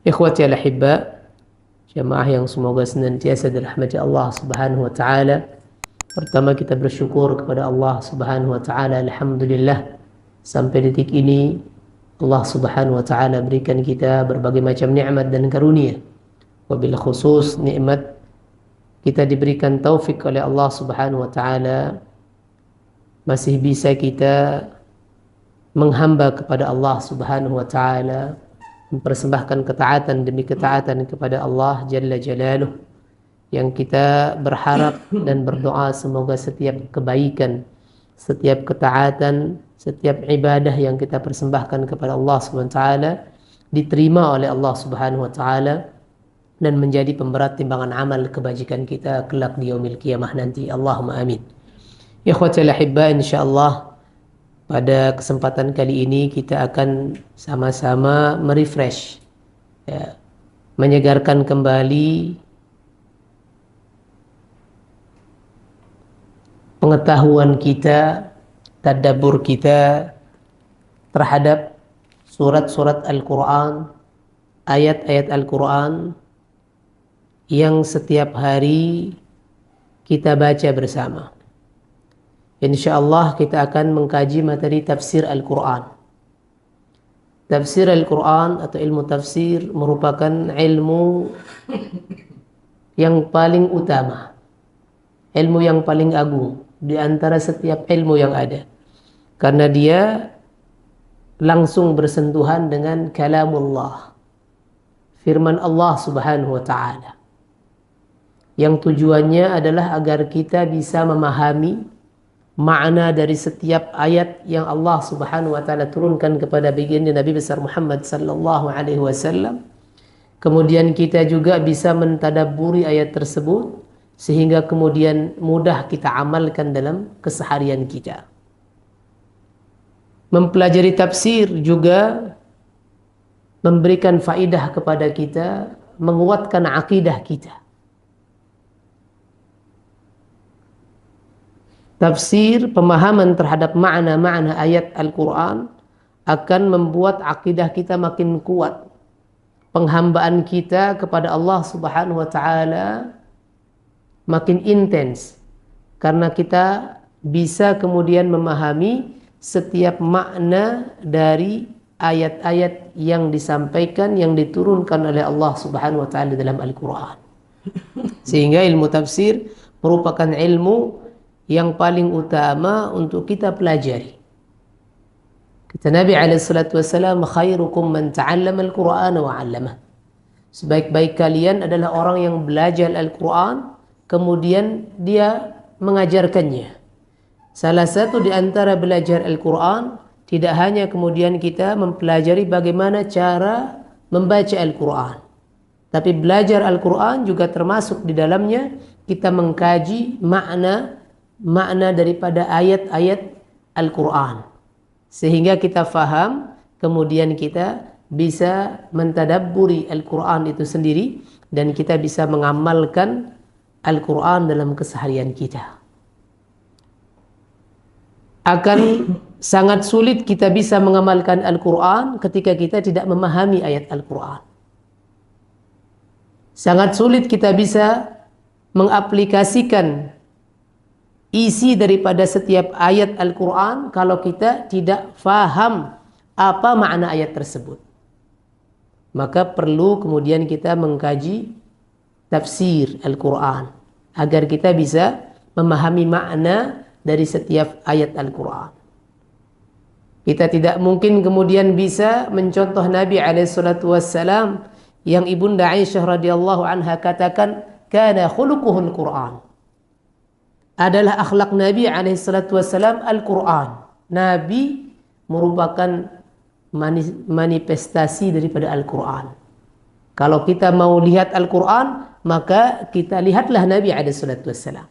Ikhwati al-ahibba, jamaah yang semoga senantiasa dirahmati Allah Subhanahu wa taala. Pertama kita bersyukur kepada Allah Subhanahu wa taala, alhamdulillah sampai detik ini Allah Subhanahu wa taala berikan kita berbagai macam nikmat dan karunia. Wabil khusus nikmat kita diberikan taufik oleh Allah Subhanahu wa taala, masih bisa kita menghamba kepada Allah Subhanahu wa taala, mempersembahkan ketaatan demi ketaatan kepada Allah Jalla Jalaluh, yang kita berharap dan berdoa semoga setiap kebaikan, setiap ketaatan, setiap ibadah yang kita persembahkan kepada Allah Subhanahu wa taala diterima oleh Allah Subhanahu wa taala dan menjadi pemberat timbangan amal kebajikan kita kelak di yaumil qiyamah nanti. Allahumma amin. Ikhwatal ahibba, insyaallah pada kesempatan kali ini kita akan sama-sama merefresh, ya, menyegarkan kembali pengetahuan kita, tadabbur kita terhadap surat-surat Al-Quran, ayat-ayat Al-Quran yang setiap hari kita baca bersama. InsyaAllah kita akan mengkaji materi tafsir Al-Quran. Tafsir Al-Quran atau ilmu tafsir merupakan ilmu yang paling utama, ilmu yang paling agung di antara setiap ilmu yang ada, karena dia langsung bersentuhan dengan kalamullah, firman Allah Subhanahu wa ta'ala, yang tujuannya adalah agar kita bisa memahami makna dari setiap ayat yang Allah Subhanahu wa taala turunkan kepada baginda Nabi besar Muhammad sallallahu alaihi wasallam. Kemudian kita juga bisa mentadabburi ayat tersebut sehingga kemudian mudah kita amalkan dalam keseharian kita. Mempelajari tafsir juga memberikan faidah kepada kita, menguatkan akidah kita. Tafsir, pemahaman terhadap makna-makna ayat Al-Quran akan membuat akidah kita makin kuat. Penghambaan kita kepada Allah Subhanahu wa ta'ala makin intens, karena kita bisa kemudian memahami setiap makna dari ayat-ayat yang disampaikan, yang diturunkan oleh Allah Subhanahu wa ta'ala dalam Al-Quran. Sehingga ilmu tafsir merupakan ilmu yang paling utama untuk kita pelajari. Kata Nabi SAW, khairukum man ta'allama al-Qur'ana wa 'allamah. Sebaik-baik kalian adalah orang yang belajar Al-Quran kemudian dia mengajarkannya. Salah satu di antara belajar Al-Quran tidak hanya kemudian kita mempelajari bagaimana cara membaca Al-Quran, tapi belajar Al-Quran juga termasuk di dalamnya kita mengkaji makna daripada ayat-ayat Al-Quran, sehingga kita faham, kemudian kita bisa mentadabburi Al-Quran itu sendiri dan kita bisa mengamalkan Al-Quran dalam keseharian kita. Akan sangat sulit kita bisa mengamalkan Al-Quran ketika kita tidak memahami ayat Al-Quran. Sangat sulit kita bisa mengaplikasikan isi daripada setiap ayat Al-Quran kalau kita tidak faham apa makna ayat tersebut. Maka perlu kemudian kita mengkaji tafsir Al-Quran agar kita bisa memahami makna dari setiap ayat Al-Quran. Kita tidak mungkin kemudian bisa mencontoh Nabi SAW yang Ibunda Aisyah radhiyallahu anha katakan, kana khuluquhul Quran. Adalah akhlak Nabi SAW Al-Quran. Nabi merupakan manifestasi daripada Al-Quran. Kalau kita mau lihat Al-Quran, maka kita lihatlah Nabi SAW.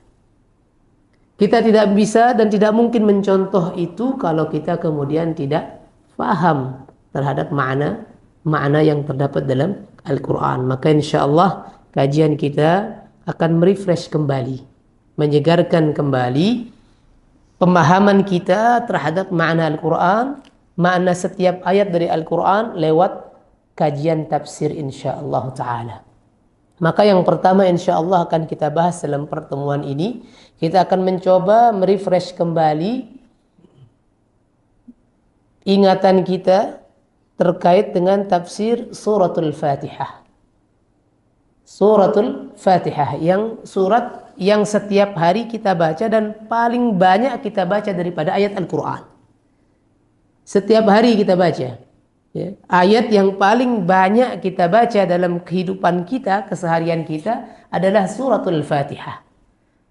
Kita tidak bisa dan tidak mungkin mencontoh itu kalau kita kemudian tidak faham terhadap makna yang terdapat dalam Al-Quran. Maka insyaAllah kajian kita akan merefresh kembali, menyegarkan kembali pemahaman kita terhadap makna Al-Quran, makna setiap ayat dari Al-Quran lewat kajian tafsir insyaallah ta'ala. Maka yang pertama insyaallah akan kita bahas dalam pertemuan ini, kita akan mencoba merefresh kembali ingatan kita terkait dengan tafsir suratul Fatihah. Suratul Fatihah yang surat yang setiap hari kita baca dan paling banyak kita baca daripada ayat Al-Quran. Setiap hari kita baca. Ya, ayat yang paling banyak kita baca dalam kehidupan kita, keseharian kita adalah suratul Fatihah.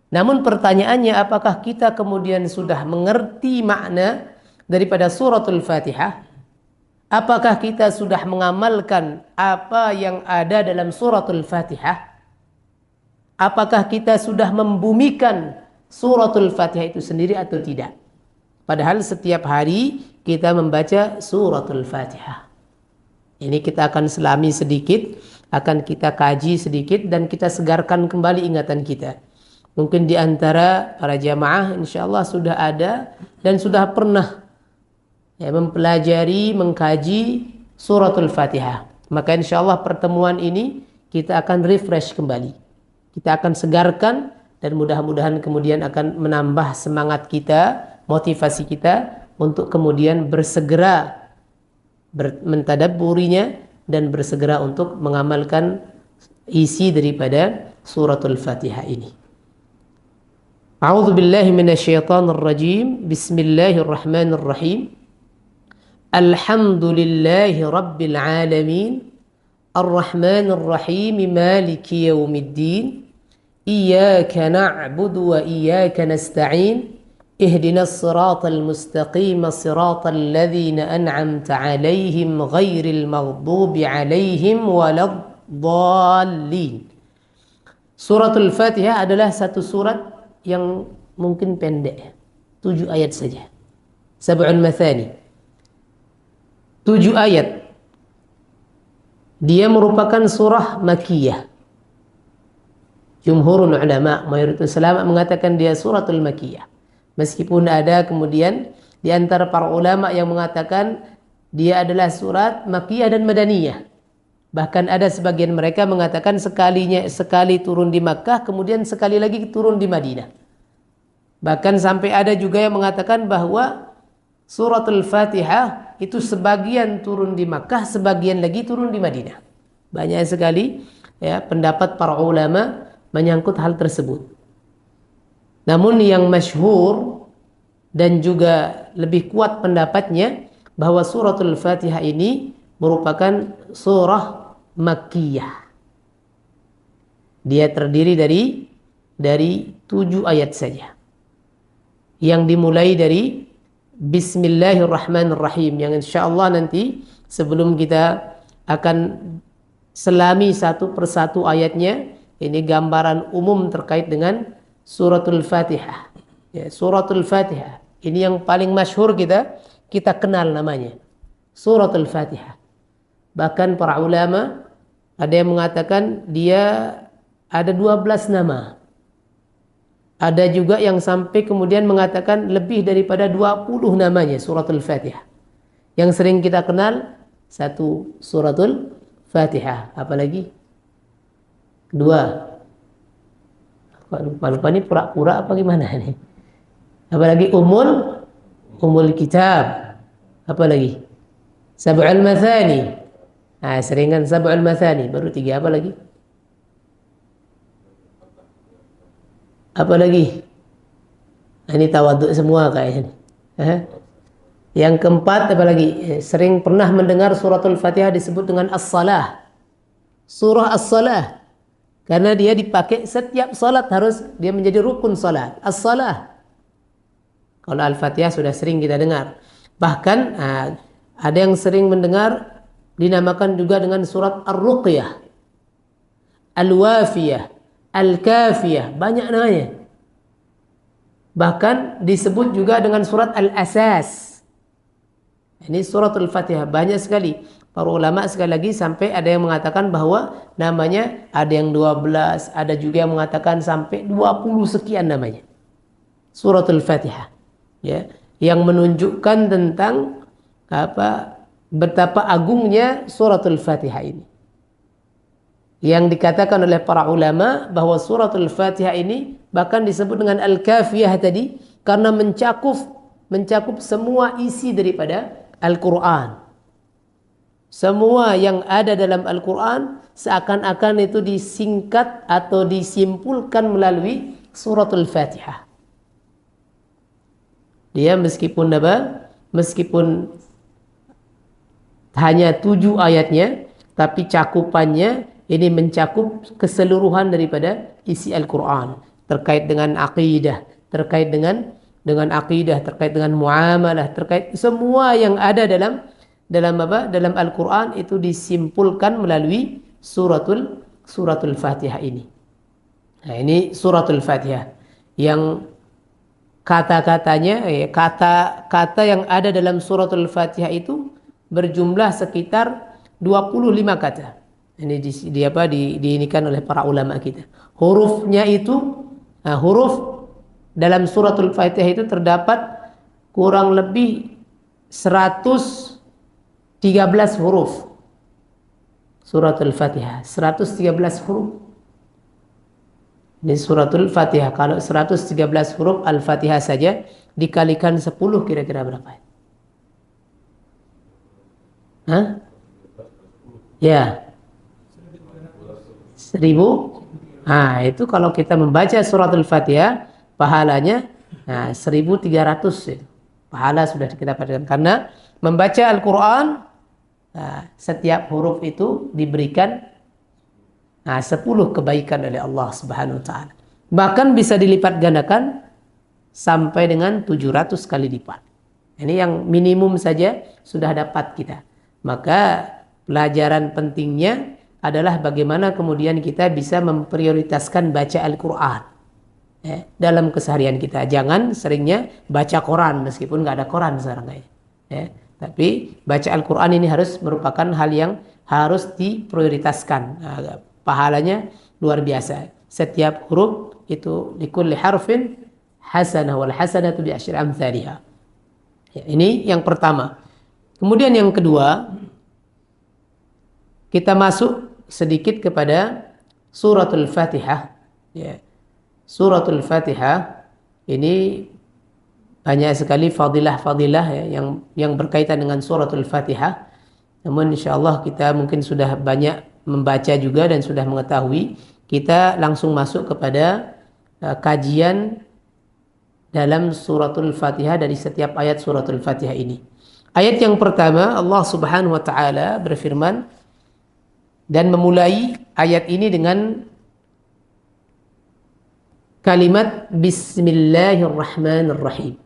Namun pertanyaannya, apakah kita kemudian sudah mengerti makna daripada suratul Fatihah? Apakah kita sudah mengamalkan apa yang ada dalam suratul Fatihah? Apakah kita sudah membumikan suratul Fatihah itu sendiri atau tidak? Padahal setiap hari kita membaca suratul Fatihah. Ini kita akan selami sedikit, akan kita kaji sedikit, dan kita segarkan kembali ingatan kita. Mungkin di antara para jamaah insyaallah sudah ada dan sudah pernah mempelajari, mengkaji suratul Fatihah. Maka insyaallah pertemuan ini kita akan refresh kembali. Kita akan segarkan dan mudah-mudahan kemudian akan menambah semangat kita, motivasi kita untuk kemudian bersegera mentadabburinya dan bersegera untuk mengamalkan isi daripada suratul Fatihah ini. A'udzu billahi minasyaitonir rajim. Bismillahirrahmanirrahim. Alhamdulillahi rabbil alamin. Ar-Rahmanir Rahim. Maliki yaumiddin. Iyyaka na'budu wa iyyaka nasta'in. Ihdinas siratal mustaqim, siratal ladzina an'amta 'alaihim ghairil maghdubi 'alaihim waladdallin. Suratul Fatihah adalah satu surat yang mungkin pendek, 7 ayat saja. Sab'ul Mathani, 7 ayat. Dia merupakan surah Makkiyah. Jumhurul ulama, mayoritas ulama mengatakan dia suratul Makkiyah. Meskipun ada kemudian di antara para ulama yang mengatakan dia adalah surat Makkiyah dan Madaniyah. Bahkan ada sebagian mereka mengatakan sekali turun di Makkah, kemudian sekali lagi turun di Madinah. Bahkan sampai ada juga yang mengatakan bahwa suratul Fatihah itu sebagian turun di Makkah, sebagian lagi turun di Madinah. Banyak sekali pendapat para ulama menyangkut hal tersebut. Namun yang masyhur dan juga lebih kuat pendapatnya bahwa suratul Fatihah ini merupakan surah Makkiyah. Dia terdiri dari 7 ayat saja. Yang dimulai dari Bismillahirrahmanirrahim, yang insyaallah nanti sebelum kita akan selami satu persatu ayatnya, ini gambaran umum terkait dengan suratul Fatihah. Ya, suratul Fatihah ini yang paling masyhur kita kenal namanya, suratul Fatihah. Bahkan para ulama ada yang mengatakan dia ada 12 nama. Ada juga yang sampai kemudian mengatakan lebih daripada 20 namanya suratul Fatihah. Yang sering kita kenal satu suratul Fatihah, apalagi? Kedua. Lupa ini pura-pura apa gimana nih? Apalagi Umul Kitab. Apalagi? Sab'ul Mathani. Nah, seringan Sab'ul Mathani, baru 3. Apa lagi? Apa lagi? Nah, ini tawaduk semua kayaknya. Yang keempat apa lagi? Sering pernah mendengar suratul Fatihah disebut dengan As-Salah. Surah As-Salah. Karena dia dipakai setiap salat, harus dia menjadi rukun salat. As-Salah. Kalau Al-Fatihah sudah sering kita dengar. Bahkan ada yang sering mendengar dinamakan juga dengan surat Ar-Ruqyah, Al-Wafiyah, Al-Kafiyah, banyak namanya. Bahkan disebut juga dengan surat Al-Asas. Ini suratul Fatihah banyak sekali. Para ulama sekali lagi sampai ada yang mengatakan bahwa namanya ada yang 12, ada juga yang mengatakan sampai 20 sekian namanya. Suratul Fatihah. Ya, yang menunjukkan tentang betapa agungnya suratul Fatihah ini. Yang dikatakan oleh para ulama bahwa suratul Fatihah ini bahkan disebut dengan Al-Kafiyah tadi karena mencakup semua isi daripada Al-Quran. Semua yang ada dalam Al-Quran seakan-akan itu disingkat atau disimpulkan melalui suratul Fatihah. Dia meskipun hanya 7 ayatnya, tapi cakupannya ini mencakup keseluruhan daripada isi Al-Quran terkait dengan akidah, terkait dengan akidah, terkait dengan muamalah, terkait semua yang ada dalam Al-Quran itu disimpulkan melalui suratul Fatihah ini. Nah, ini suratul Fatihah yang kata-katanya, kata-kata yang ada dalam suratul Fatihah itu berjumlah sekitar 25 kata. Ini diinikan oleh para ulama kita. Hurufnya itu, huruf dalam suratul Fatihah itu terdapat kurang lebih 113 huruf. Suratul Fatihah 113 huruf. Ini suratul Fatihah. Kalau 113 huruf Al-Fatihah saja dikalikan 10 kira-kira berapa? Hah? Ya. 1000. Nah, itu kalau kita membaca suratul Fatihah pahalanya 1300 pahala sudah kita dapatkan karena membaca Al-Quran setiap huruf itu diberikan 10 kebaikan oleh Allah Subhanahu wa taala. Bahkan bisa dilipat gandakan sampai dengan 700 kali lipat. Ini yang minimum saja sudah dapat kita. Maka pelajaran pentingnya adalah bagaimana kemudian kita bisa memprioritaskan baca Al-Quran dalam keseharian kita. Jangan seringnya baca Quran meskipun nggak ada Quran sekarang tapi baca Al-Quran ini harus merupakan hal yang harus diprioritaskan. Pahalanya luar biasa. Setiap huruf itu likulli harfin hasanah wal hasanatu bi asyri amsalihha. Ini yang pertama. Kemudian yang kedua, kita masuk sedikit kepada suratul Fatihah. Suratul Fatihah ini banyak sekali fadilah-fadilah yang berkaitan dengan suratul Fatihah. Namun insyaallah kita mungkin sudah banyak membaca juga dan sudah mengetahui. Kita langsung masuk kepada kajian dalam suratul Fatihah dari setiap ayat suratul Fatihah ini. Ayat yang pertama Allah Subhanahu wa taala berfirman dan memulai ayat ini dengan kalimat Bismillahirrahmanirrahim.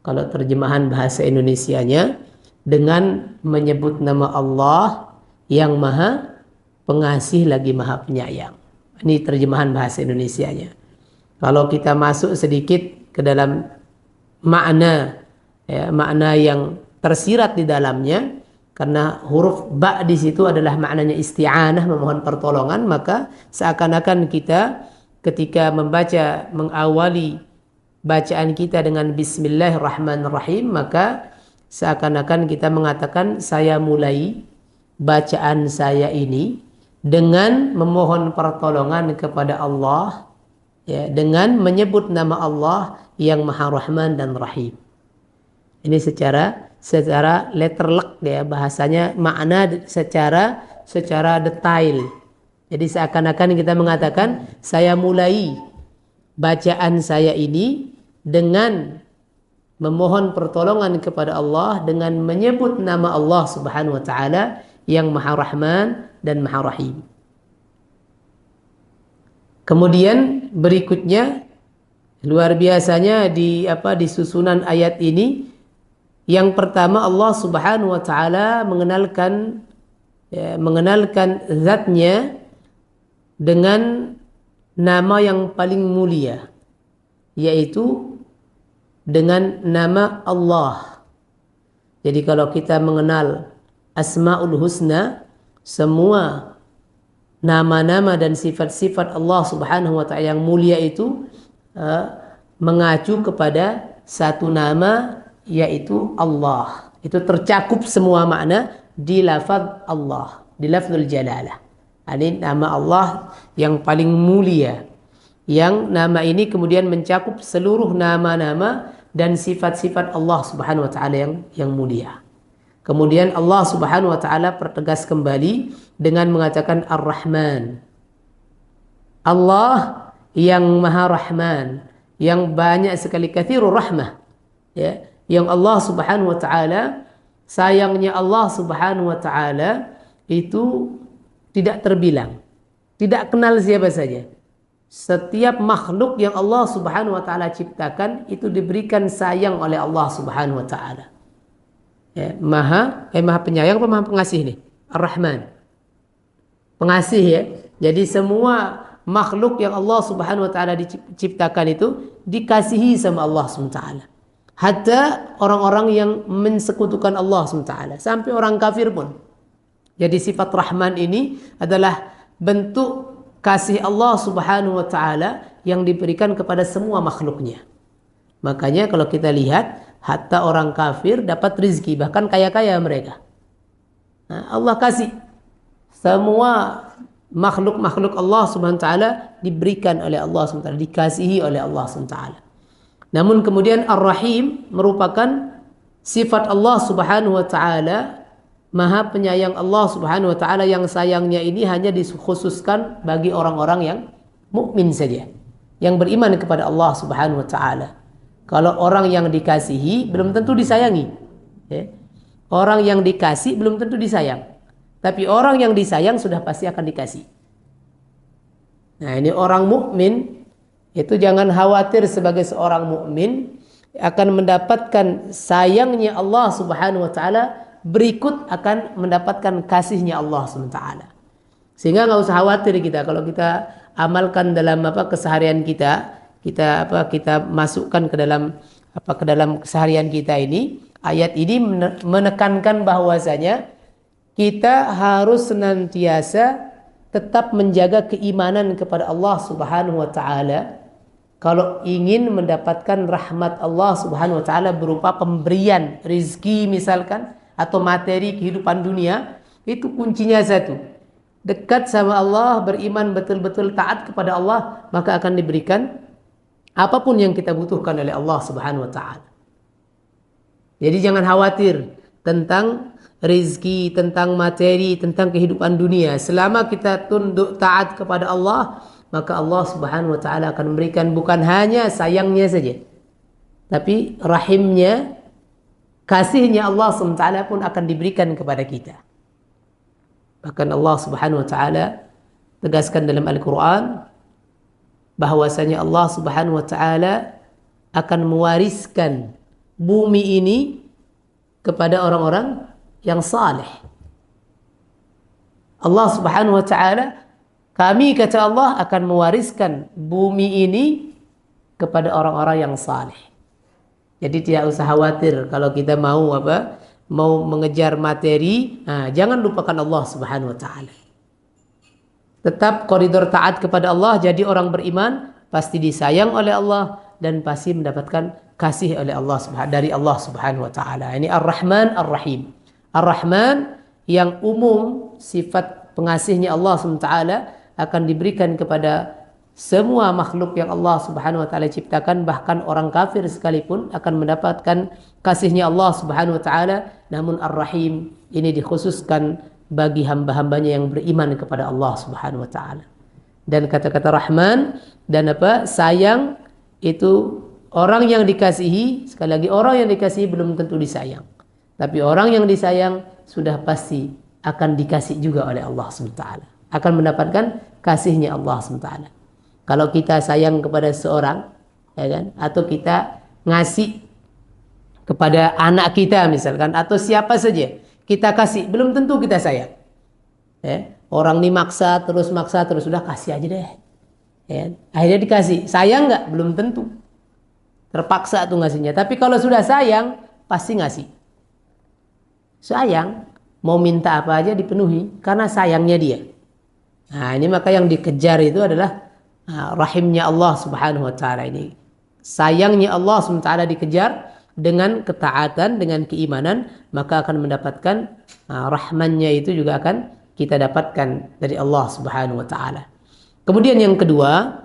Kalau terjemahan bahasa Indonesianya dengan menyebut nama Allah yang Maha Pengasih lagi Maha Penyayang. Ini terjemahan bahasa Indonesianya. Kalau kita masuk sedikit ke dalam makna yang tersirat di dalamnya, karena huruf ba di situ adalah maknanya isti'anah, memohon pertolongan, maka seakan-akan kita ketika mengawali bacaan kita dengan Bismillahirrahmanirrahim, maka seakan-akan kita mengatakan saya mulai bacaan saya ini dengan memohon pertolongan kepada Allah, dengan menyebut nama Allah yang Maha Rahman dan Rahim. Ini secara letterlek bahasanya, makna secara detail. Jadi seakan-akan kita mengatakan saya mulai bacaan saya ini dengan memohon pertolongan kepada Allah dengan menyebut nama Allah Subhanahu wa taala yang Maha Rahman dan Maha Rahim. Kemudian berikutnya luar biasanya di susunan ayat ini, yang pertama Allah Subhanahu wa taala mengenalkan zatnya dengan nama yang paling mulia, yaitu dengan nama Allah. Jadi kalau kita mengenal Asmaul Husna, semua nama-nama dan sifat-sifat Allah Subhanahu wa taala yang mulia itu mengacu kepada satu nama, yaitu Allah. Itu tercakup semua makna di lafaz Allah, di lafzul jalalah. Ini nama Allah yang paling mulia, yang nama ini kemudian mencakup seluruh nama-nama dan sifat-sifat Allah Subhanahu wa taala yang mulia. Kemudian Allah Subhanahu wa taala pertegas kembali dengan mengatakan Ar-Rahman. Allah yang Maha Rahman, yang banyak sekali katsirur rahmah, ya, yang Allah Subhanahu wa taala, sayangnya Allah Subhanahu wa taala itu tidak terbilang, tidak kenal siapa saja. Setiap makhluk yang Allah Subhanahu wa taala ciptakan itu diberikan sayang oleh Allah Subhanahu wa taala. Ya, maha penyayang apa maha pengasih nih? Ar-Rahman. Pengasih ya. Jadi semua makhluk yang Allah Subhanahu wa taala diciptakan itu dikasihi sama Allah Subhanahu wa taala. Hatta orang-orang yang mensekutukan Allah Subhanahu wa taala, sampai orang kafir pun. Jadi sifat Rahman ini adalah bentuk kasih Allah Subhanahu wa taala yang diberikan kepada semua makhluknya. Makanya kalau kita lihat, hatta orang kafir dapat rizki, bahkan kaya-kaya mereka. Nah, Allah kasih. Semua makhluk-makhluk Allah Subhanahu wa taala diberikan oleh Allah Subhanahu wa taala, dikasihi oleh Allah Subhanahu wa taala. Namun kemudian Ar-Rahim merupakan sifat Allah Subhanahu wa taala, Maha penyayang Allah Subhanahu wa taala, yang sayangnya ini hanya dikhususkan bagi orang-orang yang mukmin saja, yang beriman kepada Allah Subhanahu wa taala. Kalau orang yang dikasihi belum tentu disayangi, ya. Orang yang dikasih belum tentu disayang, tapi orang yang disayang sudah pasti akan dikasih. Nah, ini orang mukmin itu jangan khawatir sebagai seorang mukmin akan mendapatkan sayangnya Allah Subhanahu wa taala, berikut akan mendapatkan kasihnya Allah SWT. Sehingga nggak usah khawatir kita kalau kita amalkan dalam keseharian kita masukkan ke dalam keseharian kita ini. Ayat ini menekankan bahwasanya kita harus senantiasa tetap menjaga keimanan kepada Allah Subhanahu wa taala kalau ingin mendapatkan rahmat Allah Subhanahu wa taala berupa pemberian rizki misalkan, atau materi kehidupan dunia. Itu kuncinya satu, dekat sama Allah, beriman betul-betul taat kepada Allah, maka akan diberikan apapun yang kita butuhkan oleh Allah Subhanahu wa taala. Jadi jangan khawatir tentang rizki, tentang materi, tentang kehidupan dunia. Selama kita tunduk taat kepada Allah, maka Allah Subhanahu wa taala akan memberikan bukan hanya sayangnya saja, tapi rahimnya, kasihnya Allah SWT pun akan diberikan kepada kita. Bahkan Allah Subhanahu wa taala tegaskan dalam Al-Quran bahwasanya Allah Subhanahu wa taala akan mewariskan bumi ini kepada orang-orang yang saleh. Allah Subhanahu wa taala, kami kata Allah akan mewariskan bumi ini kepada orang-orang yang saleh. Jadi tidak usah khawatir kalau kita mau mengejar materi. Nah, jangan lupakan Allah Subhanahu wa taala. Tetap koridor taat kepada Allah, jadi orang beriman pasti disayang oleh Allah dan pasti mendapatkan kasih oleh Allah dari Allah Subhanahu wa taala. Ini Ar-Rahman Ar-Rahim. Ar-Rahman yang umum, sifat pengasihnya Allah Subhanahu wa taala akan diberikan kepada semua makhluk yang Allah Subhanahu wa taala ciptakan, bahkan orang kafir sekalipun akan mendapatkan kasihnya Allah Subhanahu wa taala. Namun Ar-Rahim ini dikhususkan bagi hamba-hambanya yang beriman kepada Allah Subhanahu wa taala. Dan kata-kata Rahman dan sayang itu orang yang dikasihi, sekali lagi orang yang dikasihi belum tentu disayang. Tapi orang yang disayang sudah pasti akan dikasih juga oleh Allah Subhanahu wa taala, akan mendapatkan kasihnya Allah Subhanahu wa taala. Kalau kita sayang kepada seorang, ya kan, atau kita ngasih kepada anak kita misalkan, atau siapa saja kita kasih, belum tentu kita sayang. Ya, orang ini maksa terus, sudah kasih aja deh. Ya, akhirnya dikasih, sayang nggak? Belum tentu. Terpaksa tuh ngasihnya. Tapi kalau sudah sayang, pasti ngasih. Sayang, mau minta apa aja dipenuhi karena sayangnya dia. Nah, ini maka yang dikejar itu adalah rahimnya Allah Subhanahu wa taala ini. Sayangnya Allah Subhanahu wa taala dikejar, dengan ketaatan, dengan keimanan, maka akan mendapatkan rahmannya itu juga akan kita dapatkan dari Allah Subhanahu wa taala. Kemudian yang kedua,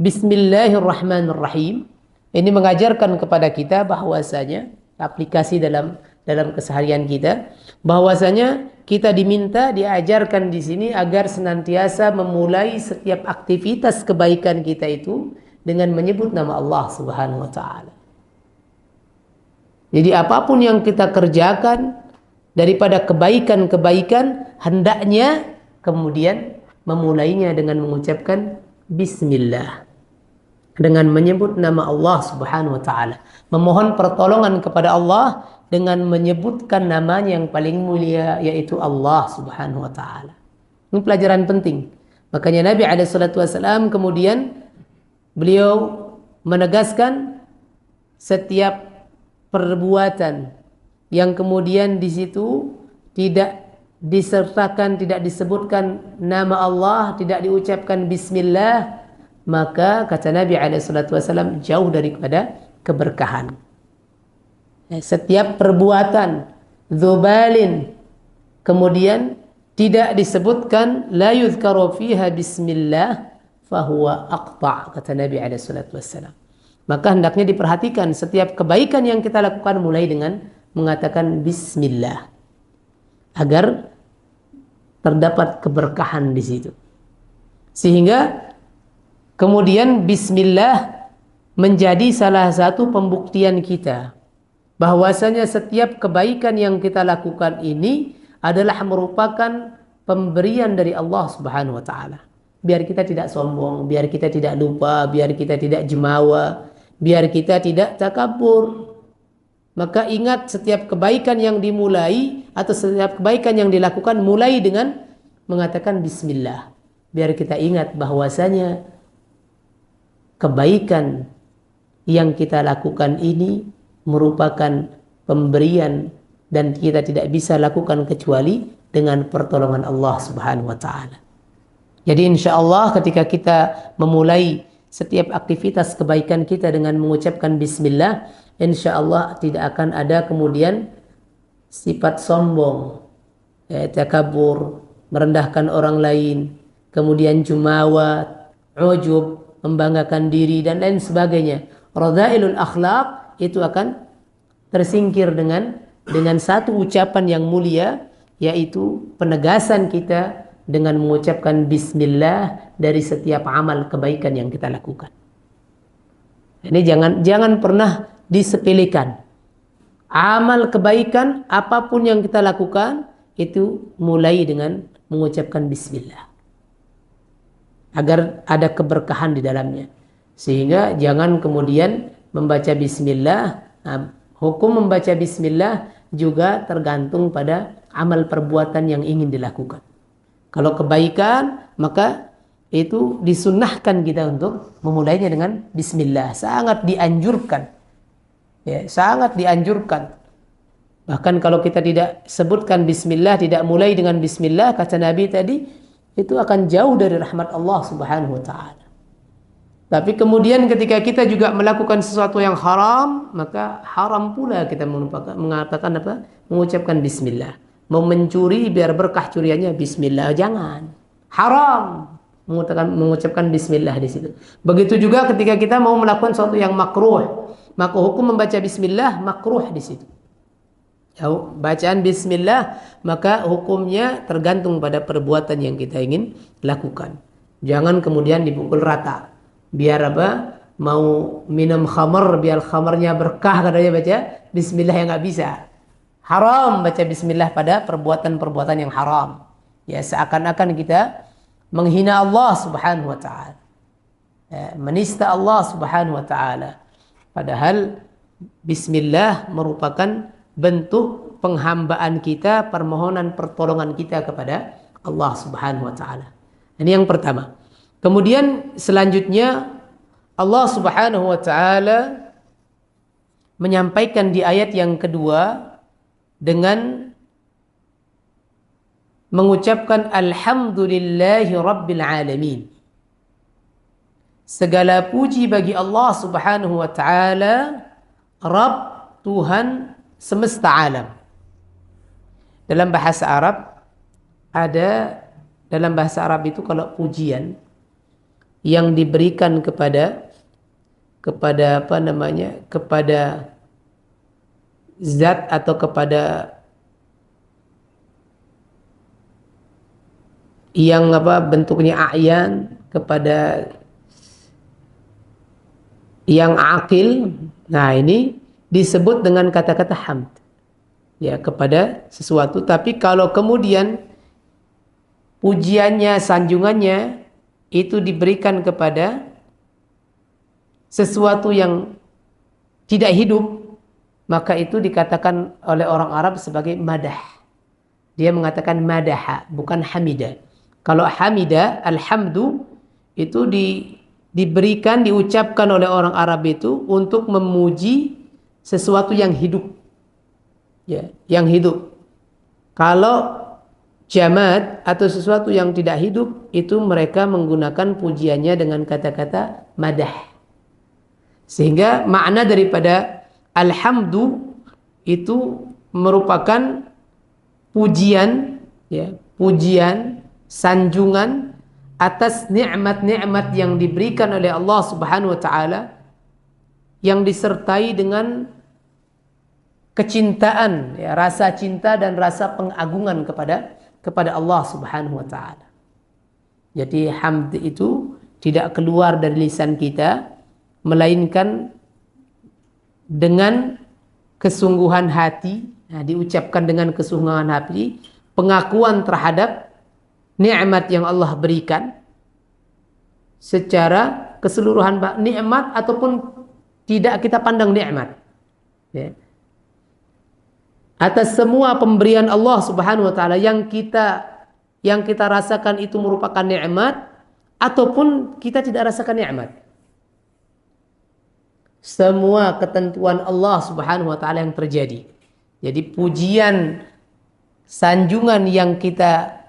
Bismillahirrahmanirrahim. Ini mengajarkan kepada kita bahwasanya aplikasi dalam keseharian kita, bahwasanya kita diajarkan di sini agar senantiasa memulai setiap aktivitas kebaikan kita itu dengan menyebut nama Allah Subhanahu wa taala. Jadi apapun yang kita kerjakan daripada kebaikan-kebaikan, hendaknya kemudian memulainya dengan mengucapkan bismillah, dengan menyebut nama Allah Subhanahu wa taala, memohon pertolongan kepada Allah dengan menyebutkan namanya yang paling mulia, yaitu Allah Subhanahu wa taala. Ini pelajaran penting. Makanya Nabi SAW kemudian beliau menegaskan setiap perbuatan yang kemudian di situ tidak disertakan, tidak disebutkan nama Allah, tidak diucapkan bismillah, maka kata Nabi SAW jauh daripada keberkahan. Setiap perbuatan dzubalin kemudian tidak disebutkan la yuzkaru fiha bismillah fahuwa aqta', kata Nabi SAW. Maka hendaknya diperhatikan setiap kebaikan yang kita lakukan mulai dengan mengatakan bismillah, agar terdapat keberkahan di situ. Sehingga kemudian bismillah menjadi salah satu pembuktian kita bahwasanya setiap kebaikan yang kita lakukan ini adalah merupakan pemberian dari Allah Subhanahu wa taala. Biar kita tidak sombong, biar kita tidak lupa, biar kita tidak jemawa, biar kita tidak takabur. Maka ingat, setiap kebaikan yang dimulai atau setiap kebaikan yang dilakukan mulai dengan mengatakan bismillah. Biar kita ingat bahwasanya kebaikan yang kita lakukan ini merupakan pemberian dan kita tidak bisa lakukan kecuali dengan pertolongan Allah Subhanahu wa taala. Jadi insya Allah ketika kita memulai setiap aktivitas kebaikan kita dengan mengucapkan bismillah, insya Allah tidak akan ada kemudian sifat sombong, takabur, merendahkan orang lain, kemudian jumawa, ujub, membanggakan diri dan lain sebagainya. Radhailul akhlaq itu akan tersingkir dengan satu ucapan yang mulia, yaitu penegasan kita dengan mengucapkan bismillah dari setiap amal kebaikan yang kita lakukan. Ini jangan pernah disepelekan. Amal kebaikan apapun yang kita lakukan itu mulai dengan mengucapkan bismillah, agar ada keberkahan di dalamnya. Sehingga jangan kemudian membaca bismillah. Hukum membaca bismillah juga tergantung pada amal perbuatan yang ingin dilakukan. Kalau kebaikan, maka itu disunnahkan kita untuk memulainya dengan bismillah. Sangat dianjurkan. Ya, sangat dianjurkan. Bahkan kalau kita tidak sebutkan bismillah, tidak mulai dengan bismillah, kata Nabi tadi, itu akan jauh dari rahmat Allah Subhanahu wa taala. Tapi kemudian ketika kita juga melakukan sesuatu yang haram, maka haram pula kita mengatakan apa? Mengucapkan bismillah. Mau mencuri biar berkah curiannya, bismillah, jangan. Haram mengucapkan bismillah di situ. Begitu juga ketika kita mau melakukan sesuatu yang makruh, maka hukum membaca bismillah makruh di situ. Bacaan bismillah maka hukumnya tergantung pada perbuatan yang kita ingin lakukan. Jangan kemudian dipukul rata. Biar apa? Mau minum khamar, biar khamarnya berkah, katanya baca bismillah, yang nggak bisa. Haram baca bismillah pada perbuatan-perbuatan yang haram. Ya, seakan-akan kita menghina Allah Subhanahu wa taala. Ya, menista Allah Subhanahu wa taala. Padahal bismillah merupakan bentuk penghambaan kita, permohonan pertolongan kita kepada Allah Subhanahu wa taala. Ini yang pertama. Kemudian selanjutnya Allah Subhanahu wa taala menyampaikan di ayat yang kedua dengan mengucapkan alhamdulillahi rabbil alamin. Segala puji bagi Allah Subhanahu wa taala, Rabb, Tuhan semesta alam. Dalam bahasa Arab ada, dalam bahasa Arab itu kalau pujian yang diberikan kepada apa namanya, kepada zat atau kepada yang apa bentuknya a'yan, kepada yang akil. Nah, ini disebut dengan kata-kata hamd. Ya, kepada sesuatu. Tapi kalau kemudian pujiannya, sanjungannya itu diberikan kepada sesuatu yang tidak hidup, maka itu dikatakan oleh orang Arab sebagai madah. Dia mengatakan madaha, bukan hamida. Kalau hamida, alhamdu, itu diberikan, diucapkan oleh orang Arab itu untuk memuji sesuatu yang hidup. Ya, yang hidup. Kalau jamad atau sesuatu yang tidak hidup, itu mereka menggunakan pujiannya dengan kata-kata madah. Sehingga makna daripada alhamdu itu merupakan pujian, ya, pujian, sanjungan atas nikmat-nikmat yang diberikan oleh Allah Subhanahu wa taala, yang disertai dengan kecintaan, ya, rasa cinta dan rasa pengagungan kepada Allah Subhanahu wa taala. Jadi hamd itu tidak keluar dari lisan kita melainkan dengan kesungguhan hati, nah, diucapkan dengan kesungguhan hati, pengakuan terhadap nikmat yang Allah berikan secara keseluruhan, nikmat ataupun tidak kita pandang nikmat, ya. Atas semua pemberian Allah Subhanahu wa taala yang kita rasakan itu merupakan nikmat ataupun kita tidak rasakan nikmat. Semua ketentuan Allah Subhanahu wa taala yang terjadi. Jadi pujian, sanjungan yang kita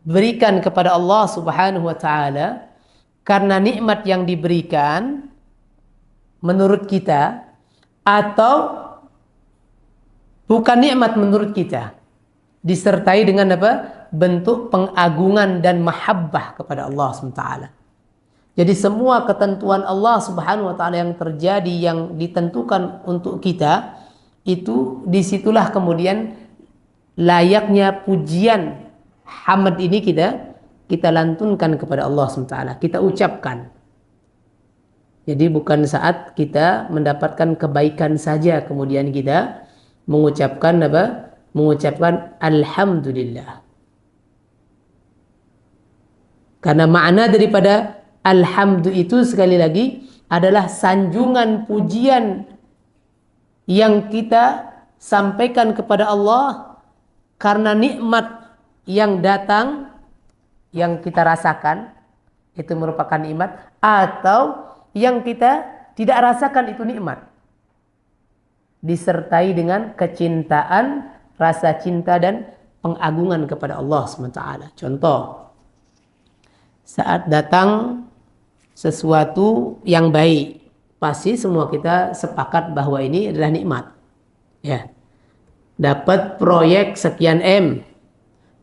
berikan kepada Allah Subhanahu wa taala karena nikmat yang diberikan menurut kita atau bukan nikmat menurut kita, disertai dengan apa? Bentuk pengagungan dan mahabbah kepada Allah SWT. Jadi semua ketentuan Allah Subhanahu wa taala yang terjadi, yang ditentukan untuk kita, itu disitulah kemudian layaknya pujian hamd ini kita lantunkan kepada Allah SWT, kita ucapkan. Jadi bukan saat kita mendapatkan kebaikan saja kemudian kita mengucapkan apa? Mengucapkan alhamdulillah. Karena makna daripada alhamdu itu sekali lagi adalah sanjungan pujian yang kita sampaikan kepada Allah karena nikmat yang datang, yang kita rasakan itu merupakan nikmat, atau yang kita tidak rasakan itu nikmat, disertai dengan kecintaan, rasa cinta dan pengagungan kepada Allah SWT. Contoh, saat datang sesuatu yang baik, pasti semua kita sepakat bahwa ini adalah nikmat. Ya, dapat proyek sekian M,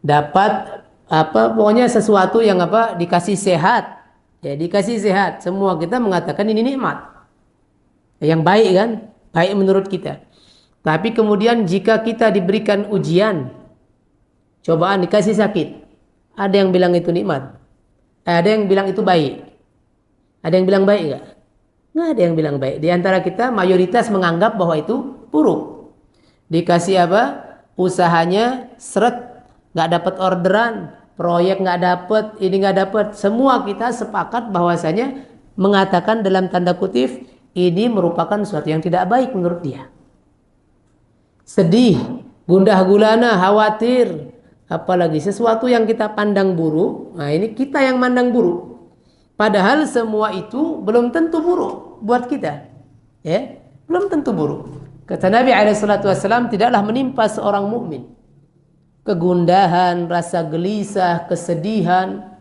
dapat apa, pokoknya sesuatu yang apa, dikasih sehat, ya dikasih sehat, semua kita mengatakan ini nikmat, yang baik kan, baik menurut kita. Tapi kemudian jika kita diberikan ujian, cobaan, dikasih sakit, ada yang bilang itu nikmat, ada yang bilang itu baik, ada yang bilang baik enggak? Nggak ada yang bilang baik. Di antara kita mayoritas menganggap bahwa itu buruk. Dikasih apa? Usahanya seret, nggak dapat orderan, proyek nggak dapat, ini nggak dapat. Semua kita sepakat bahwasanya mengatakan dalam tanda kutip ini merupakan sesuatu yang tidak baik menurut dia. Sedih, gundah gulana, khawatir, apalagi sesuatu yang kita pandang buruk. Nah, ini kita yang mandang buruk. Padahal semua itu belum tentu buruk buat kita. Ya, belum tentu buruk. Kata Nabi SAW, tidaklah menimpa seorang mukmin kegundahan, rasa gelisah, kesedihan,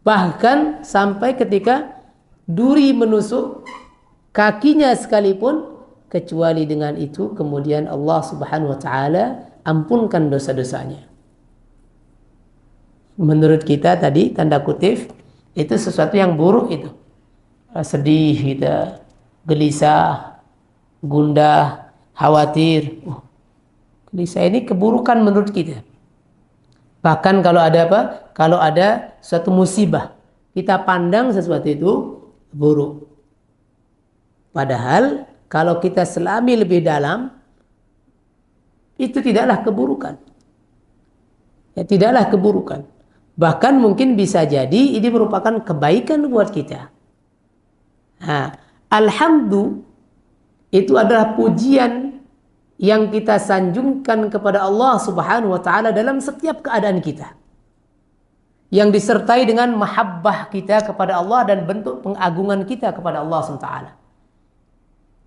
bahkan sampai ketika duri menusuk kakinya sekalipun, kecuali dengan itu kemudian Allah Subhanahu wa taala ampunkan dosa-dosanya. Menurut kita tadi tanda kutip itu sesuatu yang buruk itu. Sedih kita, gelisah, gundah, khawatir. Gelisah ini keburukan menurut kita. Bahkan kalau ada apa? Kalau ada suatu musibah, kita pandang sesuatu itu buruk. Padahal kalau kita selami lebih dalam, itu tidaklah keburukan. Ya, tidaklah keburukan. Bahkan mungkin bisa jadi ini merupakan kebaikan buat kita. Nah, alhamdulillah itu adalah pujian yang kita sanjungkan kepada Allah Subhanahu wa taala dalam setiap keadaan kita. Yang disertai dengan mahabbah kita kepada Allah dan bentuk pengagungan kita kepada Allah Subhanahu wa taala.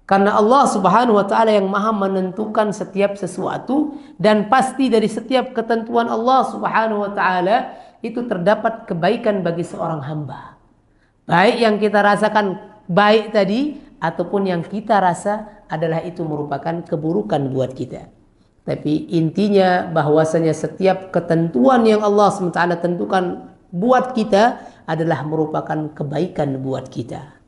Karena Allah Subhanahu wa taala yang Maha menentukan setiap sesuatu dan pasti dari setiap ketentuan Allah Subhanahu wa taala itu terdapat kebaikan bagi seorang hamba. Baik yang kita rasakan baik tadi ataupun yang kita rasa adalah itu merupakan keburukan buat kita. Tapi intinya bahwasanya setiap ketentuan yang Allah SWT tentukan buat kita adalah merupakan kebaikan buat kita.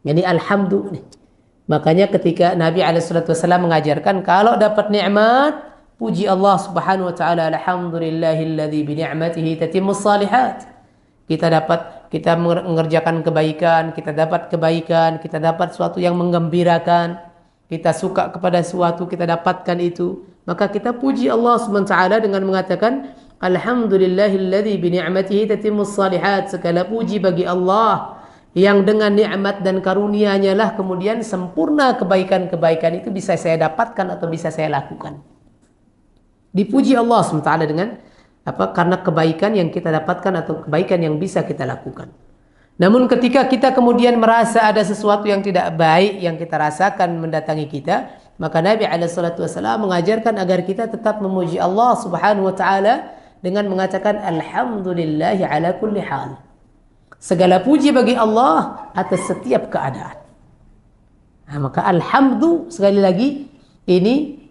Jadi alhamdulillah. Makanya ketika Nabi SAW mengajarkan kalau dapat nikmat, puji Allah Subhanahu wa taala, alhamdulillahilladzi bi ni'matihi tatimmus shalihat. Kita mengerjakan kebaikan, kita dapat kebaikan, kita dapat sesuatu yang menggembirakan, kita suka kepada sesuatu, kita dapatkan itu, maka kita puji Allah Subhanahu wa taala dengan mengatakan alhamdulillahilladzi bi ni'matihi tatimmus shalihat. Segala puji bagi Allah yang dengan nikmat dan karunia-Nya lah kemudian sempurna kebaikan-kebaikan itu bisa saya dapatkan atau bisa saya lakukan. Dipuji Allah SWT dengan apa? Karena kebaikan yang kita dapatkan atau kebaikan yang bisa kita lakukan. Namun ketika kita kemudian merasa ada sesuatu yang tidak baik yang kita rasakan mendatangi kita, maka Nabi SAW mengajarkan agar kita tetap memuji Allah Subhanahu wa taala dengan mengatakan alhamdulillahi ala kulli hal. Segala puji bagi Allah atas setiap keadaan. Nah, maka alhamdulillah sekali lagi ini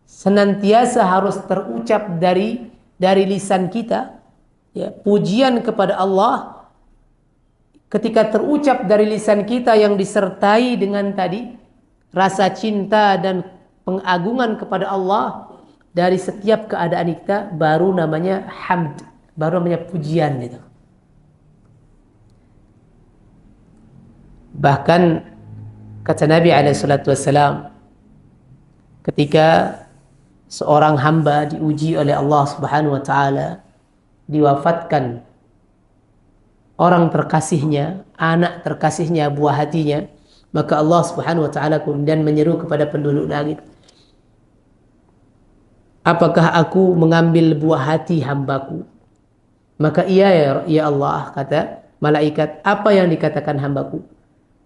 senantiasa harus terucap dari lisan kita. Ya, pujian kepada Allah ketika terucap dari lisan kita yang disertai dengan tadi rasa cinta dan pengagungan kepada Allah dari setiap keadaan kita, baru namanya hamd, baru namanya pujian itu. Bahkan kata Nabi SAW, ketika seorang hamba diuji oleh Allah Subhanahu wa taala, diwafatkan orang terkasihnya, anak terkasihnya, buah hatinya, maka Allah Subhanahu wa taala kemudian menyeru kepada penduduk langit, apakah aku mengambil buah hati hambaku? Maka iya ya Allah, kata malaikat, apa yang dikatakan hambaku?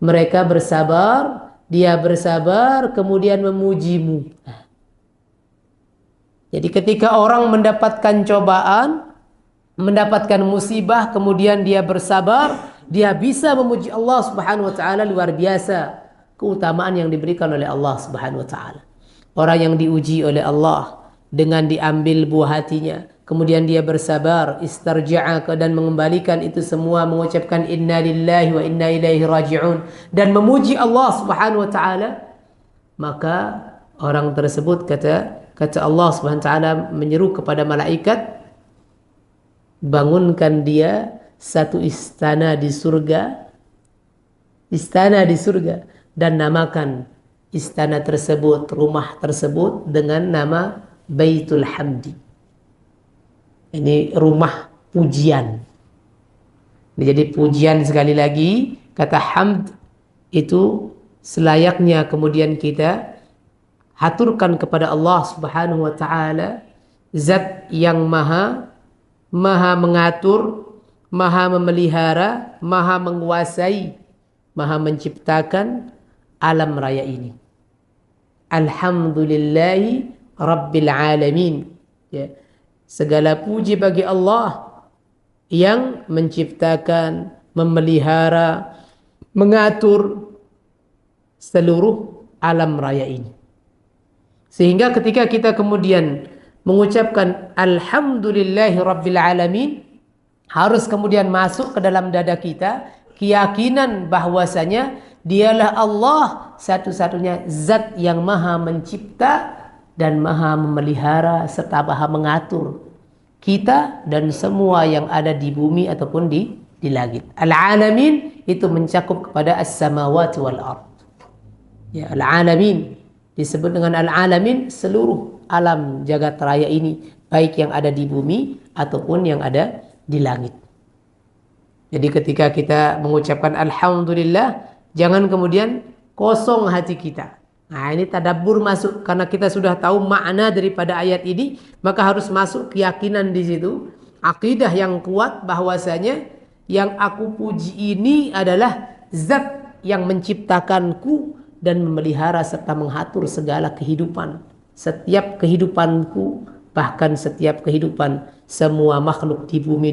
Mereka bersabar, dia bersabar, kemudian memujimu. Jadi ketika orang mendapatkan cobaan, mendapatkan musibah, kemudian dia bersabar, dia bisa memuji Allah Subhanahu wa taala, luar biasa keutamaan yang diberikan oleh Allah Subhanahu wa taala. Orang yang diuji oleh Allah dengan diambil buah hatinya, kemudian dia bersabar, istarja'a, dan mengembalikan itu semua, mengucapkan inna lillahi wa inna ilaihi raji'un, dan memuji Allah Subhanahu wa taala, maka orang tersebut kata Allah Subhanahu wa taala menyeru kepada malaikat, bangunkan dia satu istana di surga, dan namakan istana tersebut, rumah tersebut dengan nama Baitul Hamdi. Ini rumah pujian. Jadi pujian, sekali lagi kata hamd itu selayaknya kemudian kita haturkan kepada Allah Subhanahu wa taala, zat yang maha mengatur, maha memelihara, maha menguasai, maha menciptakan alam raya ini. Alhamdulillahi Rabbil Alamin. Ya. Segala puji bagi Allah yang menciptakan, memelihara, mengatur seluruh alam raya ini. Sehingga ketika kita kemudian mengucapkan Alhamdulillahi Rabbil Alamin, harus kemudian masuk ke dalam dada kita keyakinan bahwasanya dialah Allah satu-satunya zat yang maha mencipta dan maha memelihara serta maha mengatur kita dan semua yang ada di bumi ataupun di langit. Al-alamin itu mencakup kepada as-samawati wal ard. Ya, al-alamin disebut dengan al-alamin seluruh alam jagat raya ini, baik yang ada di bumi ataupun yang ada di langit. Jadi ketika kita mengucapkan alhamdulillah, jangan kemudian kosong hati kita. Nah, ini tadabbur masuk karena kita sudah tahu makna daripada ayat ini, maka harus masuk keyakinan di situ, akidah yang kuat bahwasanya yang aku puji ini adalah zat yang menciptakanku dan memelihara serta mengatur segala kehidupan. Setiap kehidupanku, bahkan setiap kehidupan semua makhluk di bumi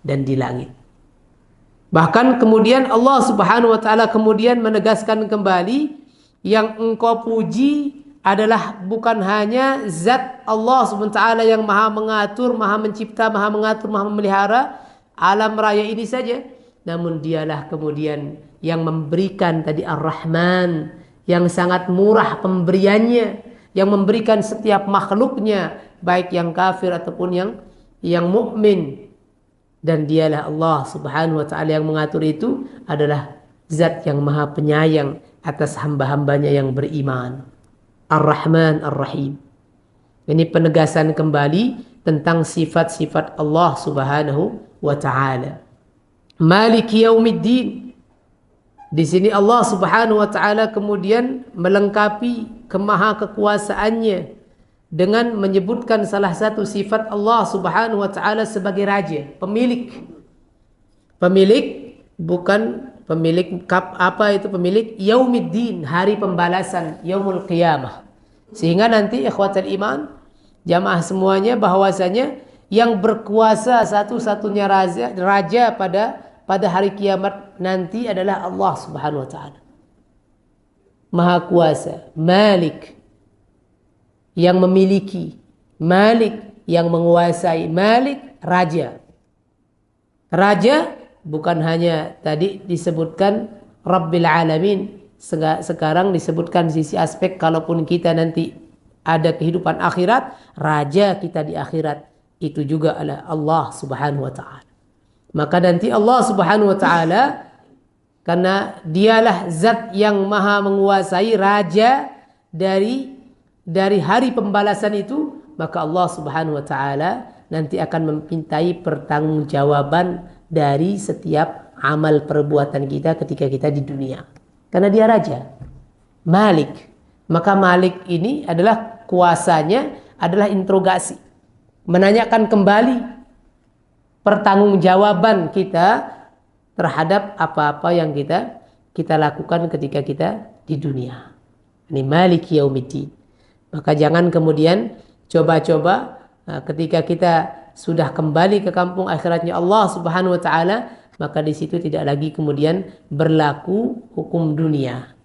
dan di langit. Bahkan kemudian Allah Subhanahu wa taala kemudian menegaskan kembali yang engkau puji adalah bukan hanya zat Allah Subhanahu wa taala yang maha mengatur, maha mencipta, maha mengatur, maha memelihara alam raya ini saja, namun dialah kemudian yang memberikan tadi Ar-Rahman, yang sangat murah pemberiannya, yang memberikan setiap makhluknya, baik yang kafir ataupun yang mukmin. Dan dialah Allah Subhanahu wa taala yang mengatur itu adalah zat yang maha penyayang atas hamba-hambanya yang beriman. Ar-Rahman Ar-Rahim. Ini penegasan kembali tentang sifat-sifat Allah Subhanahu wa taala. Maliki Yaumiddin. Di sini Allah Subhanahu wa taala kemudian melengkapi kemaha kekuasaannya dengan menyebutkan salah satu sifat Allah Subhanahu wa taala sebagai raja, pemilik. Pemilik bukan pemilik apa itu pemilik Yaumiddin, hari pembalasan, Yaumul Qiyamah. Sehingga nanti ikhwatul iman, jamaah semuanya, bahwasanya yang berkuasa satu-satunya raja pada hari kiamat nanti adalah Allah Subhanahu wa taala. Maha kuasa, Malik, yang memiliki, Malik yang menguasai, Malik raja. Raja bukan hanya tadi disebutkan Rabbil Alamin, sekarang disebutkan sisi aspek kalaupun kita nanti ada kehidupan akhirat, raja kita di akhirat itu juga adalah Allah Subhanahu wa taala. Maka nanti Allah Subhanahu wa taala, karena dialah zat yang maha menguasai, raja dari hari pembalasan itu, maka Allah Subhanahu wa taala nanti akan memintai pertanggungjawaban dari setiap amal perbuatan kita ketika kita di dunia. Karena dia raja, Malik. Maka Malik ini adalah kuasanya adalah interogasi, menanyakan kembali pertanggungjawaban kita terhadap apa-apa yang kita lakukan ketika kita di dunia. Ini Maliki Yaumiddin. Maka jangan kemudian coba-coba ketika kita sudah kembali ke kampung akhiratnya Allah Subhanahu wa taala, maka di situ tidak lagi kemudian berlaku hukum dunia.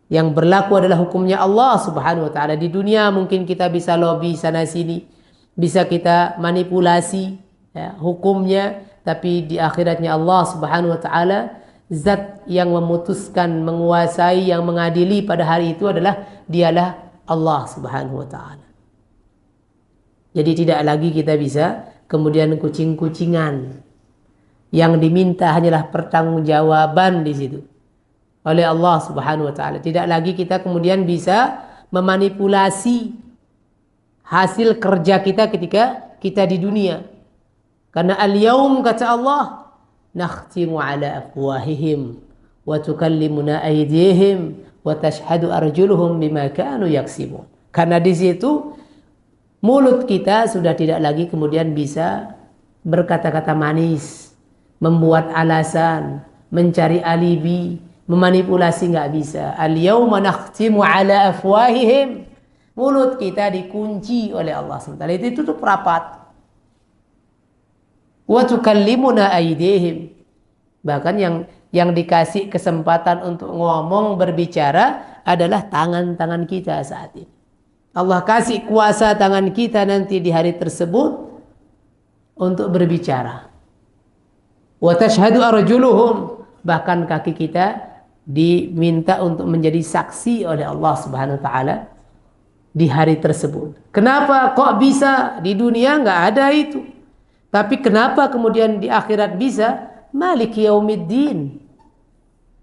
Yang berlaku adalah hukumnya Allah Subhanahu wa taala. Di dunia mungkin kita bisa lobby sana sini, bisa kita manipulasi ya, hukumnya, tapi di akhiratnya Allah Subhanahu wa taala, zat yang memutuskan, menguasai, yang mengadili pada hari itu adalah dialah Allah Subhanahu wa taala. Jadi tidak lagi kita bisa kemudian kucing-kucingan. Yang diminta hanyalah pertanggungjawaban di situ oleh Allah Subhanahu wa taala. Tidak lagi kita kemudian bisa memanipulasi hasil kerja kita ketika kita di dunia. Karena al-yaum kata Allah, nakhtimu ala afwahihim wa tukallimuna aydihim wa tashhadu arjuluhum bima kanu yaksibun. Karena di situ mulut kita sudah tidak lagi kemudian bisa berkata-kata manis, membuat alasan, mencari alibi, memanipulasi, nggak bisa. Al-yauma nakhtimu ala afwahihim. Mulut kita dikunci oleh Allah SWT. Itu tutup rapat. Wa tukallimuna aydihim. Bahkan yang dikasih kesempatan untuk ngomong, berbicara adalah tangan-tangan kita saat ini. Allah kasih kuasa tangan kita nanti di hari tersebut untuk berbicara. Wa tashhadu arjuluhum, bahkan kaki kita diminta untuk menjadi saksi oleh Allah Subhanahu wa taala di hari tersebut. Kenapa kok bisa? Di dunia nggak ada itu. Tapi kenapa kemudian di akhirat bisa? Maliki yaumiddin.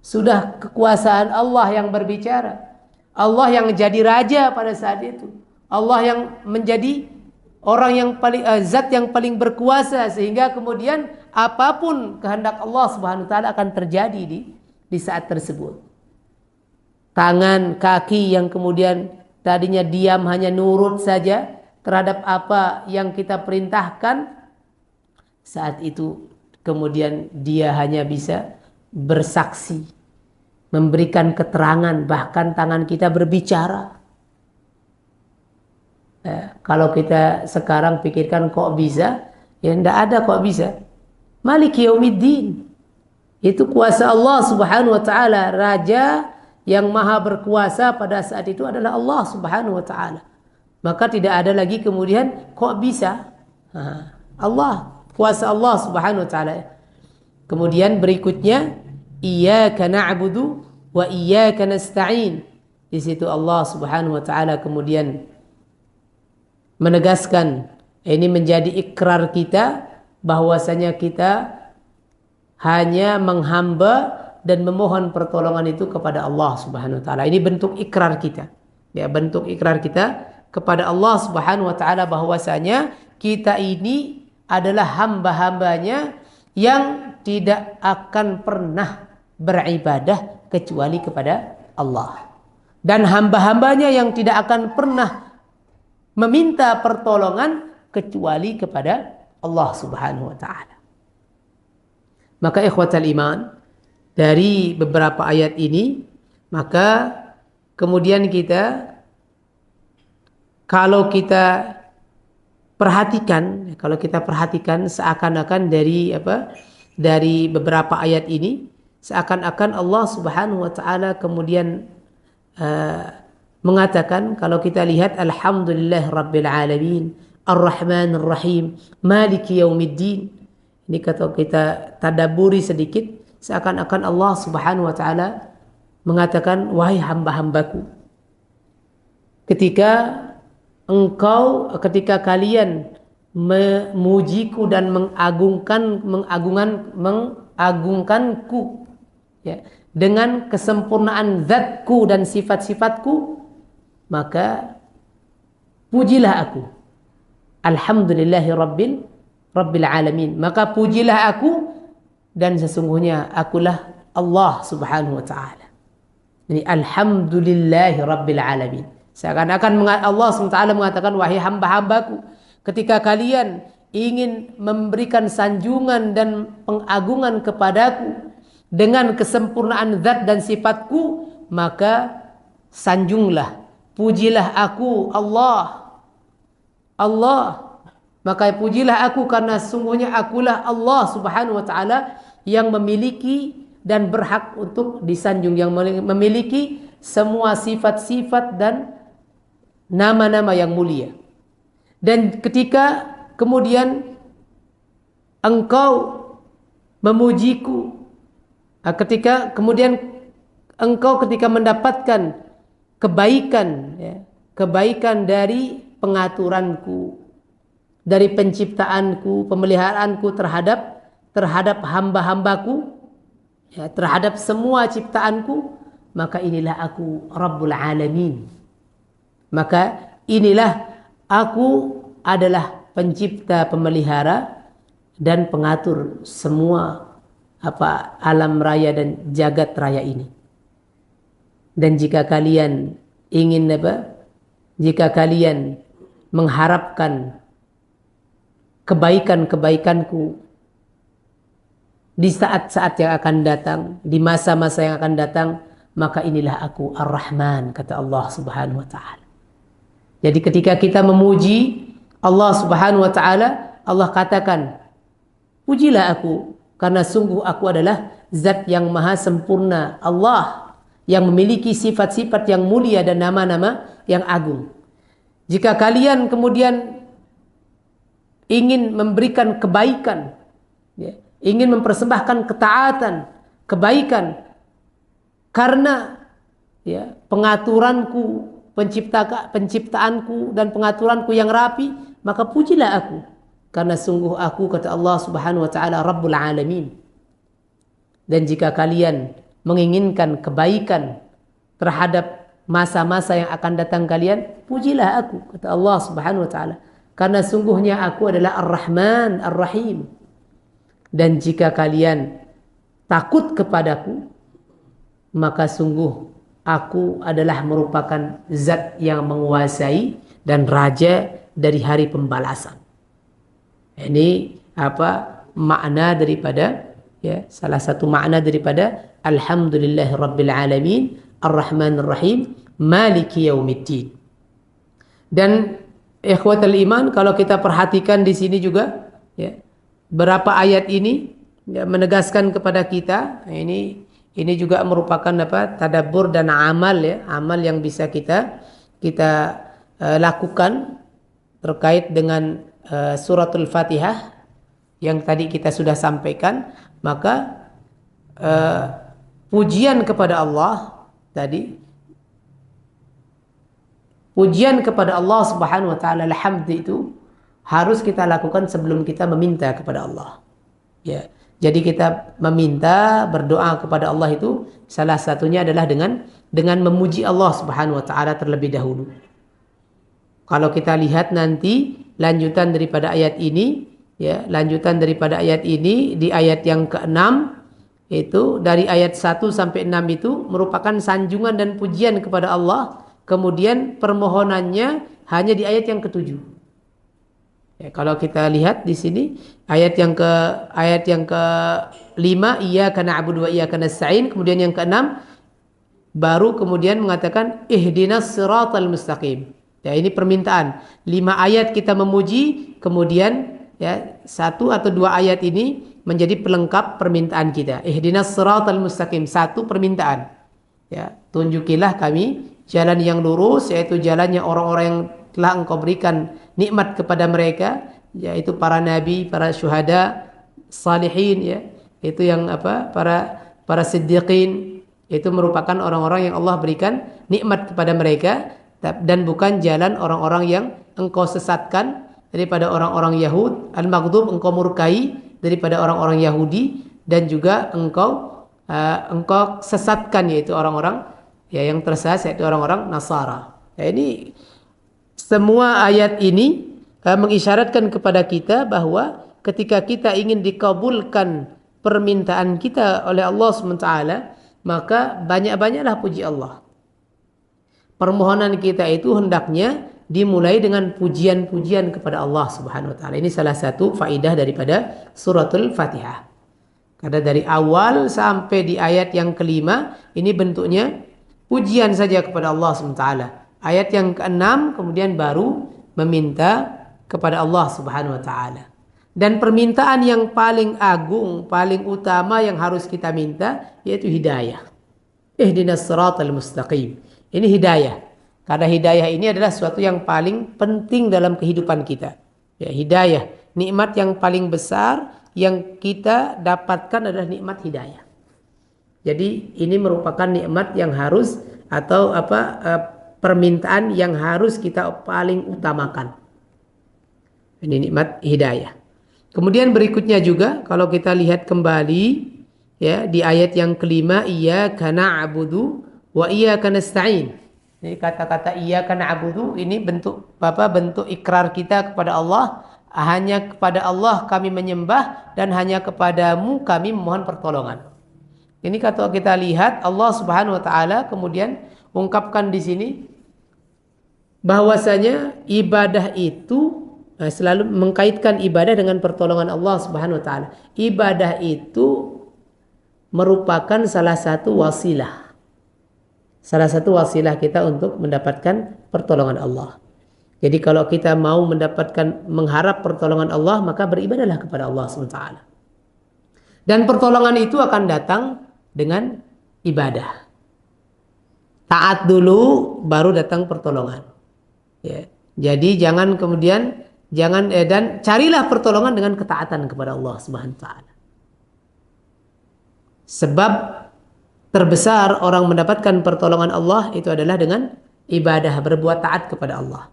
Sudah kekuasaan Allah yang berbicara. Allah yang jadi raja pada saat itu. Allah yang menjadi orang yang paling zat yang paling berkuasa, sehingga kemudian apapun kehendak Allah Subhanahu wa taala akan terjadi di saat tersebut. Tangan, kaki yang kemudian tadinya diam hanya nurut saja terhadap apa yang kita perintahkan, saat itu kemudian dia hanya bisa bersaksi, memberikan keterangan, bahkan tangan kita berbicara. Kalau kita sekarang pikirkan kok bisa, ya tidak ada kok bisa. Maliki yaumiddin. Itu kuasa Allah Subhanahu wa taala. Raja yang maha berkuasa pada saat itu adalah Allah Subhanahu wa taala. Maka tidak ada lagi kemudian kok bisa. Allah, kuasa Allah Subhanahu wa taala. Kemudian berikutnya, iyyaka na'budu wa iyyaka nasta'in. Di situ Allah Subhanahu wa taala kemudian menegaskan, ini menjadi ikrar kita bahwasanya kita hanya menghamba dan memohon pertolongan itu kepada Allah Subhanahu wa taala. Ini bentuk ikrar kita. Ya, bentuk ikrar kita kepada Allah Subhanahu wa taala bahwasanya kita ini adalah hamba-hambanya yang tidak akan pernah beribadah kecuali kepada Allah. Dan hamba-hambanya yang tidak akan pernah meminta pertolongan kecuali kepada Allah Subhanahu wa taala. Maka ikhwatal iman, dari beberapa ayat ini, maka kemudian kita kalau kita perhatikan seakan-akan dari beberapa ayat ini, seakan-akan Allah Subhanahu wa taala kemudian mengatakan, kalau kita lihat, alhamdulillah rabbil alamin ar-rahmanir rahim maliki yaumiddin. Ini kalau kita tadabburi sedikit, seakan-akan Allah Subhanahu wa taala mengatakan, wahai hamba-hambaku, ketika kalian memujiku dan mengagungkanku, ya, dengan kesempurnaan zatku dan sifat-sifatku, maka pujilah aku. Alhamdulillahi rabbil alamin. Maka pujilah aku, dan sesungguhnya akulah Allah Subhanahu wa taala. Ini alhamdulillahi rabbil alamin. Seakan-akan Allah Subhanahu wa taala mengatakan, wahai hamba-hambaku, ketika kalian ingin memberikan sanjungan dan pengagungan kepadaku dengan kesempurnaan zat dan sifatku, maka sanjunglah, pujilah aku Allah. Maka pujilah aku, karena sungguhnya akulah Allah Subhanahu wa taala yang memiliki dan berhak untuk disanjung, yang memiliki semua sifat-sifat dan nama-nama yang mulia. Dan ketika kemudian engkau memujiku, ketika mendapatkan kebaikan, ya, kebaikan dari pengaturanku, dari penciptaanku, pemeliharaanku terhadap hamba-hambaku, ya, terhadap semua ciptaanku, maka inilah aku Rabbul Alamin. Maka inilah aku adalah pencipta, pemelihara dan pengatur semua alam raya dan jagat raya ini. Dan jika kalian ingin jika kalian mengharapkan kebaikan-kebaikanku di saat-saat yang akan datang, di masa-masa yang akan datang, maka inilah aku Ar-Rahman, kata Allah Subhanahu wa taala. Jadi ketika kita memuji Allah Subhanahu wa taala, Allah katakan, pujilah aku, karena sungguh aku adalah zat yang maha sempurna, Allah yang memiliki sifat-sifat yang mulia dan nama-nama yang agung. Jika kalian kemudian ingin memberikan kebaikan, ya, ingin mempersembahkan ketaatan, kebaikan, karena ya, pengaturanku, penciptaanku dan pengaturanku yang rapi, maka pujilah aku, karena sungguh aku, kata Allah Subhanahu wa taala, Rabbul Alamin. Dan jika kalian menginginkan kebaikan terhadap masa-masa yang akan datang kalian, pujilah aku, kata Allah Subhanahu wa taala, karena sungguhnya aku adalah Ar-Rahman Ar-Rahim. Dan jika kalian takut kepadaku, maka sungguh aku adalah merupakan zat yang menguasai dan raja dari hari pembalasan. Ini apa makna daripada, ya, salah satu makna daripada Alhamdulillahirabbil alamin Ar-Rahmanir Rahim Maliki Yaumiddin. Dan ikhwatal iman, kalau kita perhatikan di sini juga, ya, berapa ayat ini ya, menegaskan kepada kita, ini juga merupakan apa, tadabbur dan amal, ya, amal yang bisa kita lakukan terkait dengan suratul Fatihah yang tadi kita sudah sampaikan. Maka pujian kepada Allah tadi, pujian kepada Allah Subhanahu wa taala, alhamd, itu harus kita lakukan sebelum kita meminta kepada Allah. Ya. Jadi kita meminta, berdoa kepada Allah itu salah satunya adalah dengan memuji Allah Subhanahu wa taala terlebih dahulu. Kalau kita lihat nanti lanjutan daripada ayat ini, ya, lanjutan daripada ayat ini di ayat yang ke-6 itu, dari ayat 1 sampai 6 itu merupakan sanjungan dan pujian kepada Allah. Kemudian permohonannya hanya di ayat yang ke-7. Ya, kalau kita lihat di sini ayat yang ke-5, iyyaka na'budu wa iyyaka nasta'in, kemudian yang ke-6 baru kemudian mengatakan ihdinas siratal mustaqim. Ya, ini permintaan. 5 ayat kita memuji, kemudian ya 1 atau 2 ayat ini menjadi pelengkap permintaan kita. Ihdinas siratal mustaqim, 1 permintaan. Ya, tunjukilah kami jalan yang lurus, yaitu jalannya orang-orang yang telah Engkau berikan nikmat kepada mereka, yaitu para nabi, para syuhada, salihin, ya, itu yang apa, para siddiqin, itu merupakan orang-orang yang Allah berikan nikmat kepada mereka, dan bukan jalan orang-orang yang Engkau sesatkan daripada orang-orang Yahud, al-maghdub, Engkau murkai daripada orang-orang Yahudi, dan juga Engkau sesatkan, yaitu orang-orang, ya, yang tersesat, yaitu orang-orang Nasara. Ya, ini semua ayat ini mengisyaratkan kepada kita bahwa ketika kita ingin dikabulkan permintaan kita oleh Allah SWT, maka banyak-banyaklah puji Allah. Permohonan kita itu hendaknya dimulai dengan pujian-pujian kepada Allah Subhanahu wa taala. Ini salah satu faidah daripada suratul Fatihah. Karena dari awal sampai di ayat yang ke-5 ini bentuknya pujian saja kepada Allah Subhanahu wa taala. Ayat yang ke-6 kemudian baru meminta kepada Allah Subhanahu wa taala. Dan permintaan yang paling agung, paling utama yang harus kita minta yaitu hidayah. Ihdinas siratal mustaqim. Ini hidayah. Karena hidayah ini adalah sesuatu yang paling penting dalam kehidupan kita. Ya, hidayah, nikmat yang paling besar yang kita dapatkan adalah nikmat hidayah. Jadi ini merupakan nikmat yang harus, atau permintaan yang harus kita paling utamakan. Ini nikmat hidayah. Kemudian berikutnya juga kalau kita lihat kembali, ya, di ayat yang ke-5, iyyaka na'budu wa iyyaka nasta'in. Jadi kata-kata iyyaka na'budu ini bentuk ikrar kita kepada Allah, hanya kepada Allah kami menyembah dan hanya kepadamu kami memohon pertolongan. Ini kalau kita lihat Allah Subhanahu wa taala kemudian ungkapkan di sini bahwasanya ibadah itu selalu mengkaitkan ibadah dengan pertolongan Allah Subhanahu wa taala. Ibadah itu merupakan salah satu wasilah. Salah satu wasilah kita untuk mendapatkan pertolongan Allah. Jadi kalau kita mau mengharap pertolongan Allah, maka beribadahlah kepada Allah SWT. Dan pertolongan itu akan datang dengan ibadah. taat dulu baru datang pertolongan. Ya. Jadi jangan kemudian dan carilah pertolongan dengan ketaatan kepada Allah Subhanahu wa taala. Sebab terbesar orang mendapatkan pertolongan Allah itu adalah dengan ibadah, berbuat taat kepada Allah.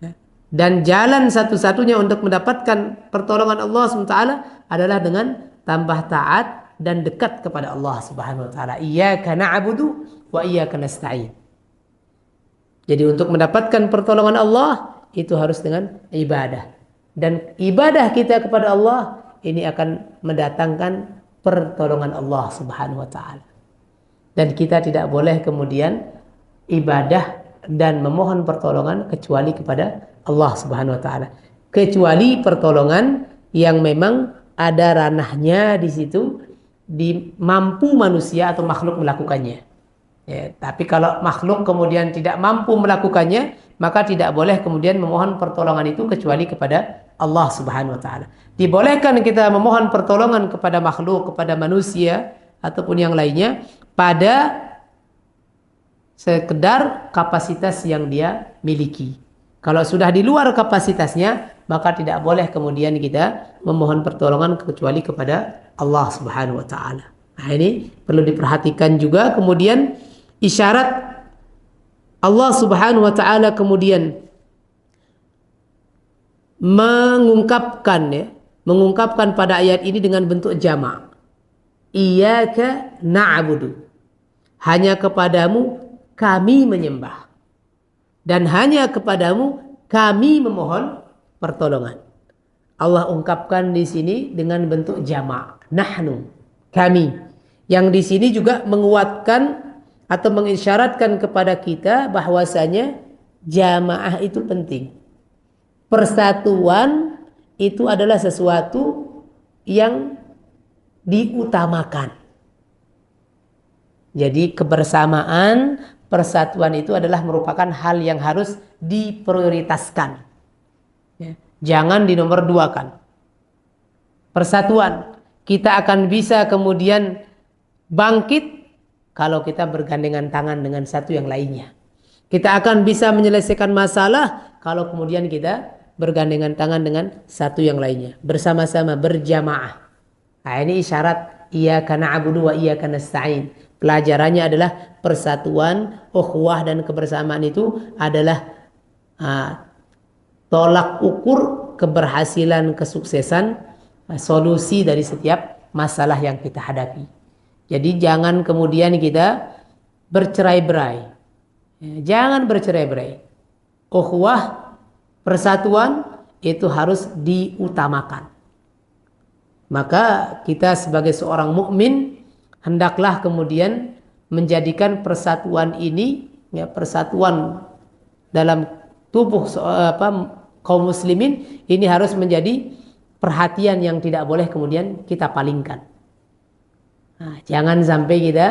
Ya. Dan jalan satu-satunya untuk mendapatkan pertolongan Allah Subhanahu wa taala adalah dengan tambah taat dan dekat kepada Allah Subhanahu wa taala. Iyyaka na'budu wa iyyaka nasta'in. Jadi untuk mendapatkan pertolongan Allah itu harus dengan ibadah. Dan ibadah kita kepada Allah ini akan mendatangkan pertolongan Allah Subhanahu wa taala. Dan kita tidak boleh kemudian ibadah dan memohon pertolongan kecuali kepada Allah Subhanahu wa taala. Kecuali pertolongan yang memang ada ranahnya di situ, mampu manusia atau makhluk melakukannya. Ya, tapi kalau makhluk kemudian tidak mampu melakukannya, maka tidak boleh kemudian memohon pertolongan itu kecuali kepada Allah Subhanahu wa taala. Dibolehkan kita memohon pertolongan kepada makhluk, kepada manusia ataupun yang lainnya pada sekedar kapasitas yang dia miliki. Kalau sudah di luar kapasitasnya, maka tidak boleh kemudian kita memohon pertolongan kecuali kepada Allah Subhanahu wa taala. Nah, ini perlu diperhatikan juga. Kemudian isyarat Allah Subhanahu wa taala kemudian mengungkapkan pada ayat ini dengan bentuk jamak. Iyyaka na'budu. Hanya kepadamu kami menyembah. Dan hanya kepadamu kami memohon pertolongan. Allah ungkapkan di sini dengan bentuk jamak. Nahnu, kami. Yang di sini juga menguatkan atau mengisyaratkan kepada kita bahwasanya jamaah itu penting. Persatuan itu adalah sesuatu yang diutamakan. Jadi kebersamaan, persatuan itu adalah merupakan hal yang harus diprioritaskan. Ya. Jangan dinomorduakan. Persatuan, kita akan bisa kemudian bangkit kalau kita bergandengan tangan dengan satu yang lainnya. Kita akan bisa menyelesaikan masalah kalau kemudian kita bergandengan tangan dengan satu yang lainnya. Bersama-sama, berjamaah. Nah, ini isyarat iyyaka na'budu wa iyyaka nasta'in. Pelajarannya adalah persatuan, ukhuwah dan kebersamaan itu adalah tolak ukur keberhasilan, kesuksesan, solusi dari setiap masalah yang kita hadapi. Jadi jangan kemudian kita bercerai-berai. Jangan bercerai-berai. Ukhuwah, persatuan itu harus diutamakan. Maka kita sebagai seorang mukmin hendaklah kemudian menjadikan persatuan ini, ya, persatuan dalam tubuh kaum muslimin ini harus menjadi perhatian yang tidak boleh kemudian kita palingkan. Nah, jangan sampai kita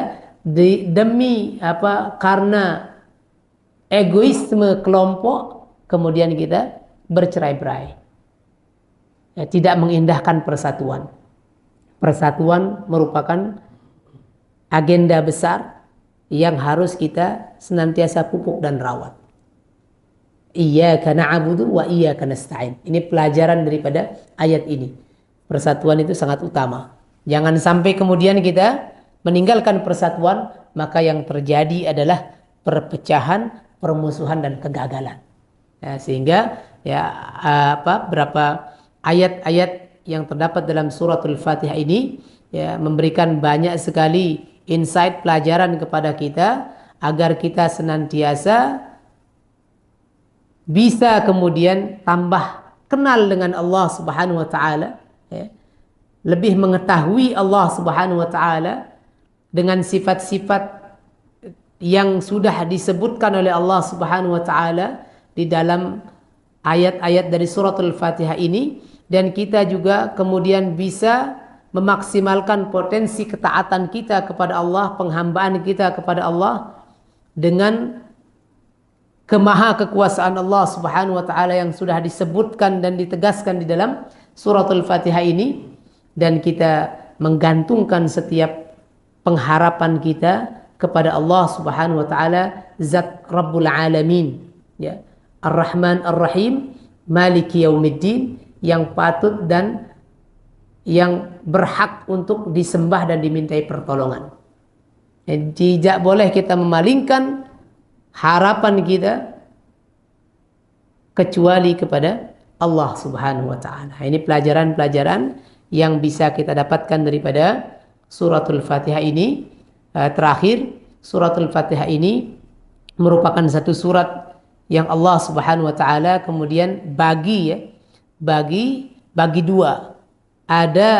karena egoisme kelompok kemudian kita bercerai-berai. Ya, tidak mengindahkan persatuan. Persatuan merupakan agenda besar yang harus kita senantiasa pupuk dan rawat. Iyyaka na'budu wa iyyaka nasta'in. Ini pelajaran daripada ayat ini. Persatuan itu sangat utama. Jangan sampai kemudian kita meninggalkan persatuan, maka yang terjadi adalah perpecahan, permusuhan dan kegagalan. Ya, sehingga berapa ayat-ayat yang terdapat dalam suratul Fatihah ini ya memberikan banyak sekali insight, pelajaran kepada kita agar kita senantiasa bisa kemudian tambah kenal dengan Allah Subhanahu wa taala, ya. Lebih mengetahui Allah Subhanahu wa taala dengan sifat-sifat yang sudah disebutkan oleh Allah Subhanahu wa taala di dalam ayat-ayat dari suratul Fatihah ini, dan kita juga kemudian bisa memaksimalkan potensi ketaatan kita kepada Allah, penghambaan kita kepada Allah dengan kemaha kekuasaan Allah Subhanahu wa taala yang sudah disebutkan dan ditegaskan di dalam suratul Fatihah ini, dan kita menggantungkan setiap pengharapan kita kepada Allah Subhanahu wa taala zat Rabbul Alamin, ya. Ar-Rahman Ar-Rahim, Maliki Yaumiddin, yang patut dan yang berhak untuk disembah dan dimintai pertolongan. Tidak boleh kita memalingkan harapan kita kecuali kepada Allah Subhanahu wa taala. Ini pelajaran-pelajaran yang bisa kita dapatkan daripada suratul Fatihah ini. Terakhir, suratul Fatihah ini merupakan satu surat yang Allah Subhanahu wa taala kemudian bagi dua. Ada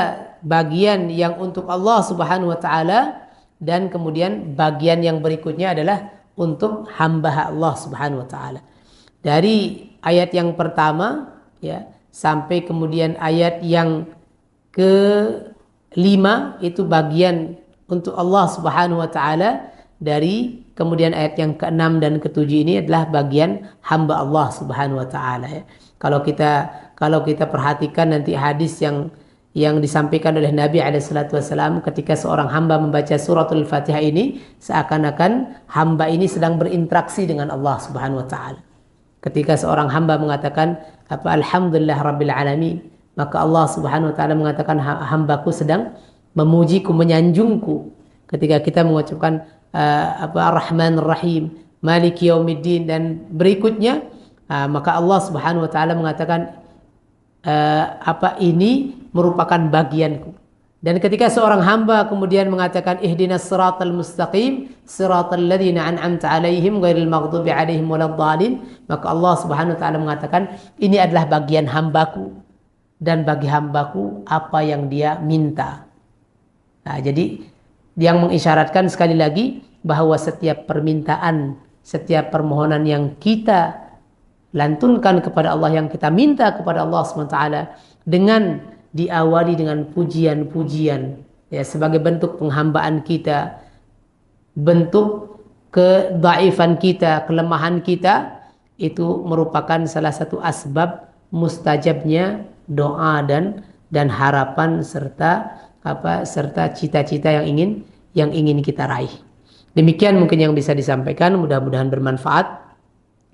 bagian yang untuk Allah Subhanahu wa taala, dan kemudian bagian yang berikutnya adalah untuk hamba Allah Subhanahu wa taala. Dari ayat yang pertama, ya, sampai kemudian ayat yang ke-5 itu bagian untuk Allah Subhanahu wa taala. Dari kemudian ayat yang ke-6 dan ke-7 ini adalah bagian hamba Allah Subhanahu wa taala, ya. Kalau kita perhatikan nanti hadis yang disampaikan oleh Nabi SAW, ketika seorang hamba membaca suratul Fatihah ini, seakan-akan hamba ini sedang berinteraksi dengan Allah Subhanahu wa taala. Ketika seorang hamba mengatakan alhamdulillah rabbil alamin, maka Allah Subhanahu wa taala mengatakan hambaku sedang memujiku, menyanjungku. Ketika kita mengucapkan Ar-Rahman Ar-Rahim, Maliki Yaumiddin dan berikutnya, maka Allah Subhanahu wa taala mengatakan ini merupakan bagianku. Dan ketika seorang hamba kemudian mengatakan ihdinas siratal mustaqim siratal ladzina an'amta 'alaihim ghairil maghdubi 'alaihim waladdallin, maka Allah Subhanahu wa taala mengatakan ini adalah bagian hambaku, dan bagi hambaku apa yang dia minta. Nah, jadi yang mengisyaratkan sekali lagi bahwa setiap permintaan, setiap permohonan yang kita lantunkan kepada Allah, yang kita minta kepada Allah SWT, dengan diawali dengan pujian-pujian, ya, sebagai bentuk penghambaan kita, bentuk kedhaifan kita, kelemahan kita, itu merupakan salah satu asbab mustajabnya doa dan harapan serta cita-cita yang ingin kita raih. Demikian mungkin yang bisa disampaikan, mudah-mudahan bermanfaat.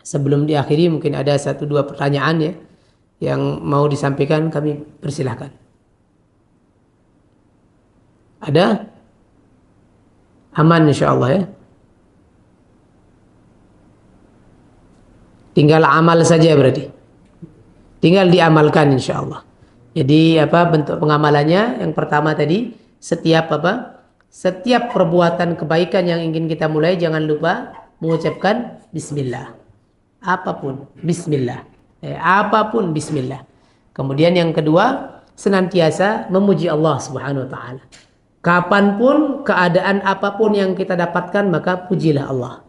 Sebelum diakhiri mungkin ada 1-2 pertanyaan, ya, yang mau disampaikan, kami persilahkan. Ada? Aman insyaallah, ya. Tinggal amal saja berarti. Tinggal diamalkan insyaallah. Jadi bentuk pengamalannya? Yang pertama tadi, setiap perbuatan kebaikan yang ingin kita mulai, jangan lupa mengucapkan bismillah. Apapun bismillah. Apapun bismillah. Kemudian yang kedua, senantiasa memuji Allah Subhanahu wa taala. Kapanpun, keadaan apapun yang kita dapatkan, maka pujilah Allah.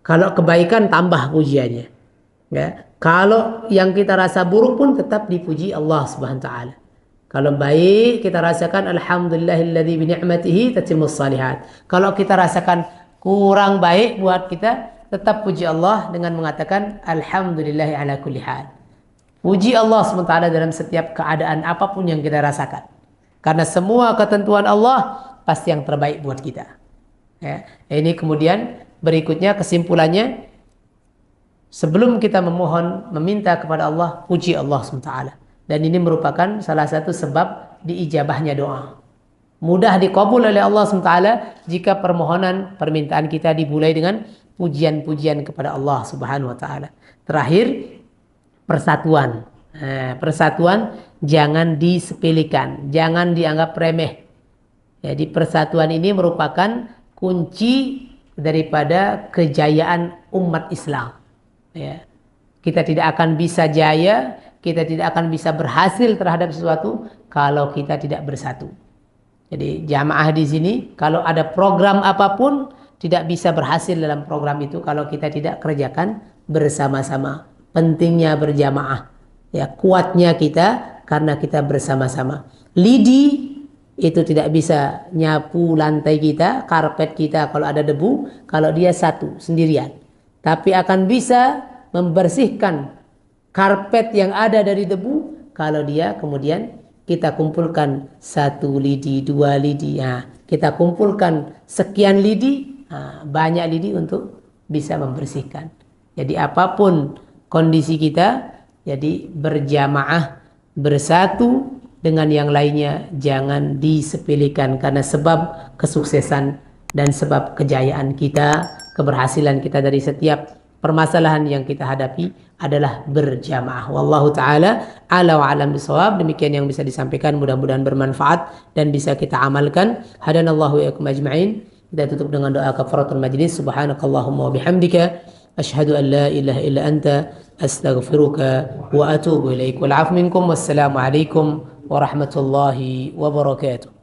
Kalau kebaikan, tambah pujiannya, ya. Kalau yang kita rasa buruk pun tetap dipuji Allah Subhanahu wa taala. Kalau baik, kita rasakan alhamdulillahilladzi bi ni'matihi tatimmus shalihat. Kalau kita rasakan kurang baik buat kita, tetap puji Allah dengan mengatakan alhamdulillahi ala kulli hal. Puji Allah SWT dalam setiap keadaan apapun yang kita rasakan. Karena semua ketentuan Allah pasti yang terbaik buat kita. Ya. Ini kemudian berikutnya kesimpulannya, sebelum kita meminta kepada Allah, puji Allah SWT. Dan ini merupakan salah satu sebab diijabahnya doa. Mudah dikabul oleh Allah SWT jika permintaan kita dimulai dengan pujian-pujian kepada Allah Subhanahu wa taala. Terakhir, persatuan. Persatuan jangan disepelekan, jangan dianggap remeh. Jadi persatuan ini merupakan kunci daripada kejayaan umat Islam. Ya. Kita tidak akan bisa jaya, kita tidak akan bisa berhasil terhadap sesuatu kalau kita tidak bersatu. Jadi jamaah di sini, kalau ada program apapun, tidak bisa berhasil dalam program itu kalau kita tidak kerjakan bersama-sama. Pentingnya berjamaah, ya, kuatnya kita karena kita bersama-sama. Lidi itu tidak bisa nyapu lantai kita, karpet kita kalau ada debu, kalau dia satu sendirian. Tapi akan bisa membersihkan karpet yang ada dari debu kalau dia kemudian kita kumpulkan 1 lidi, 2 lidi. Nah, kita kumpulkan sekian lidi, banyak lidi untuk bisa membersihkan. Jadi apapun kondisi kita, jadi berjamaah, bersatu dengan yang lainnya, jangan disepelekan, karena sebab kesuksesan dan sebab kejayaan kita, keberhasilan kita dari setiap permasalahan yang kita hadapi adalah berjamaah. Wallahu ta'ala ala wa alam bisawab. Demikian yang bisa disampaikan, mudah-mudahan bermanfaat dan bisa kita amalkan. Hadanallahu wa iyyakum ajma'in. Kita tutup dengan doa kafaratul majlis. Subhanakallahumma wa bihamdika asyhadu an la ilaha illa anta astaghfiruka wa atubu ilaik. Wal 'afwu minkum. Wassalamu alaikum warahmatullahi wabarakatuh.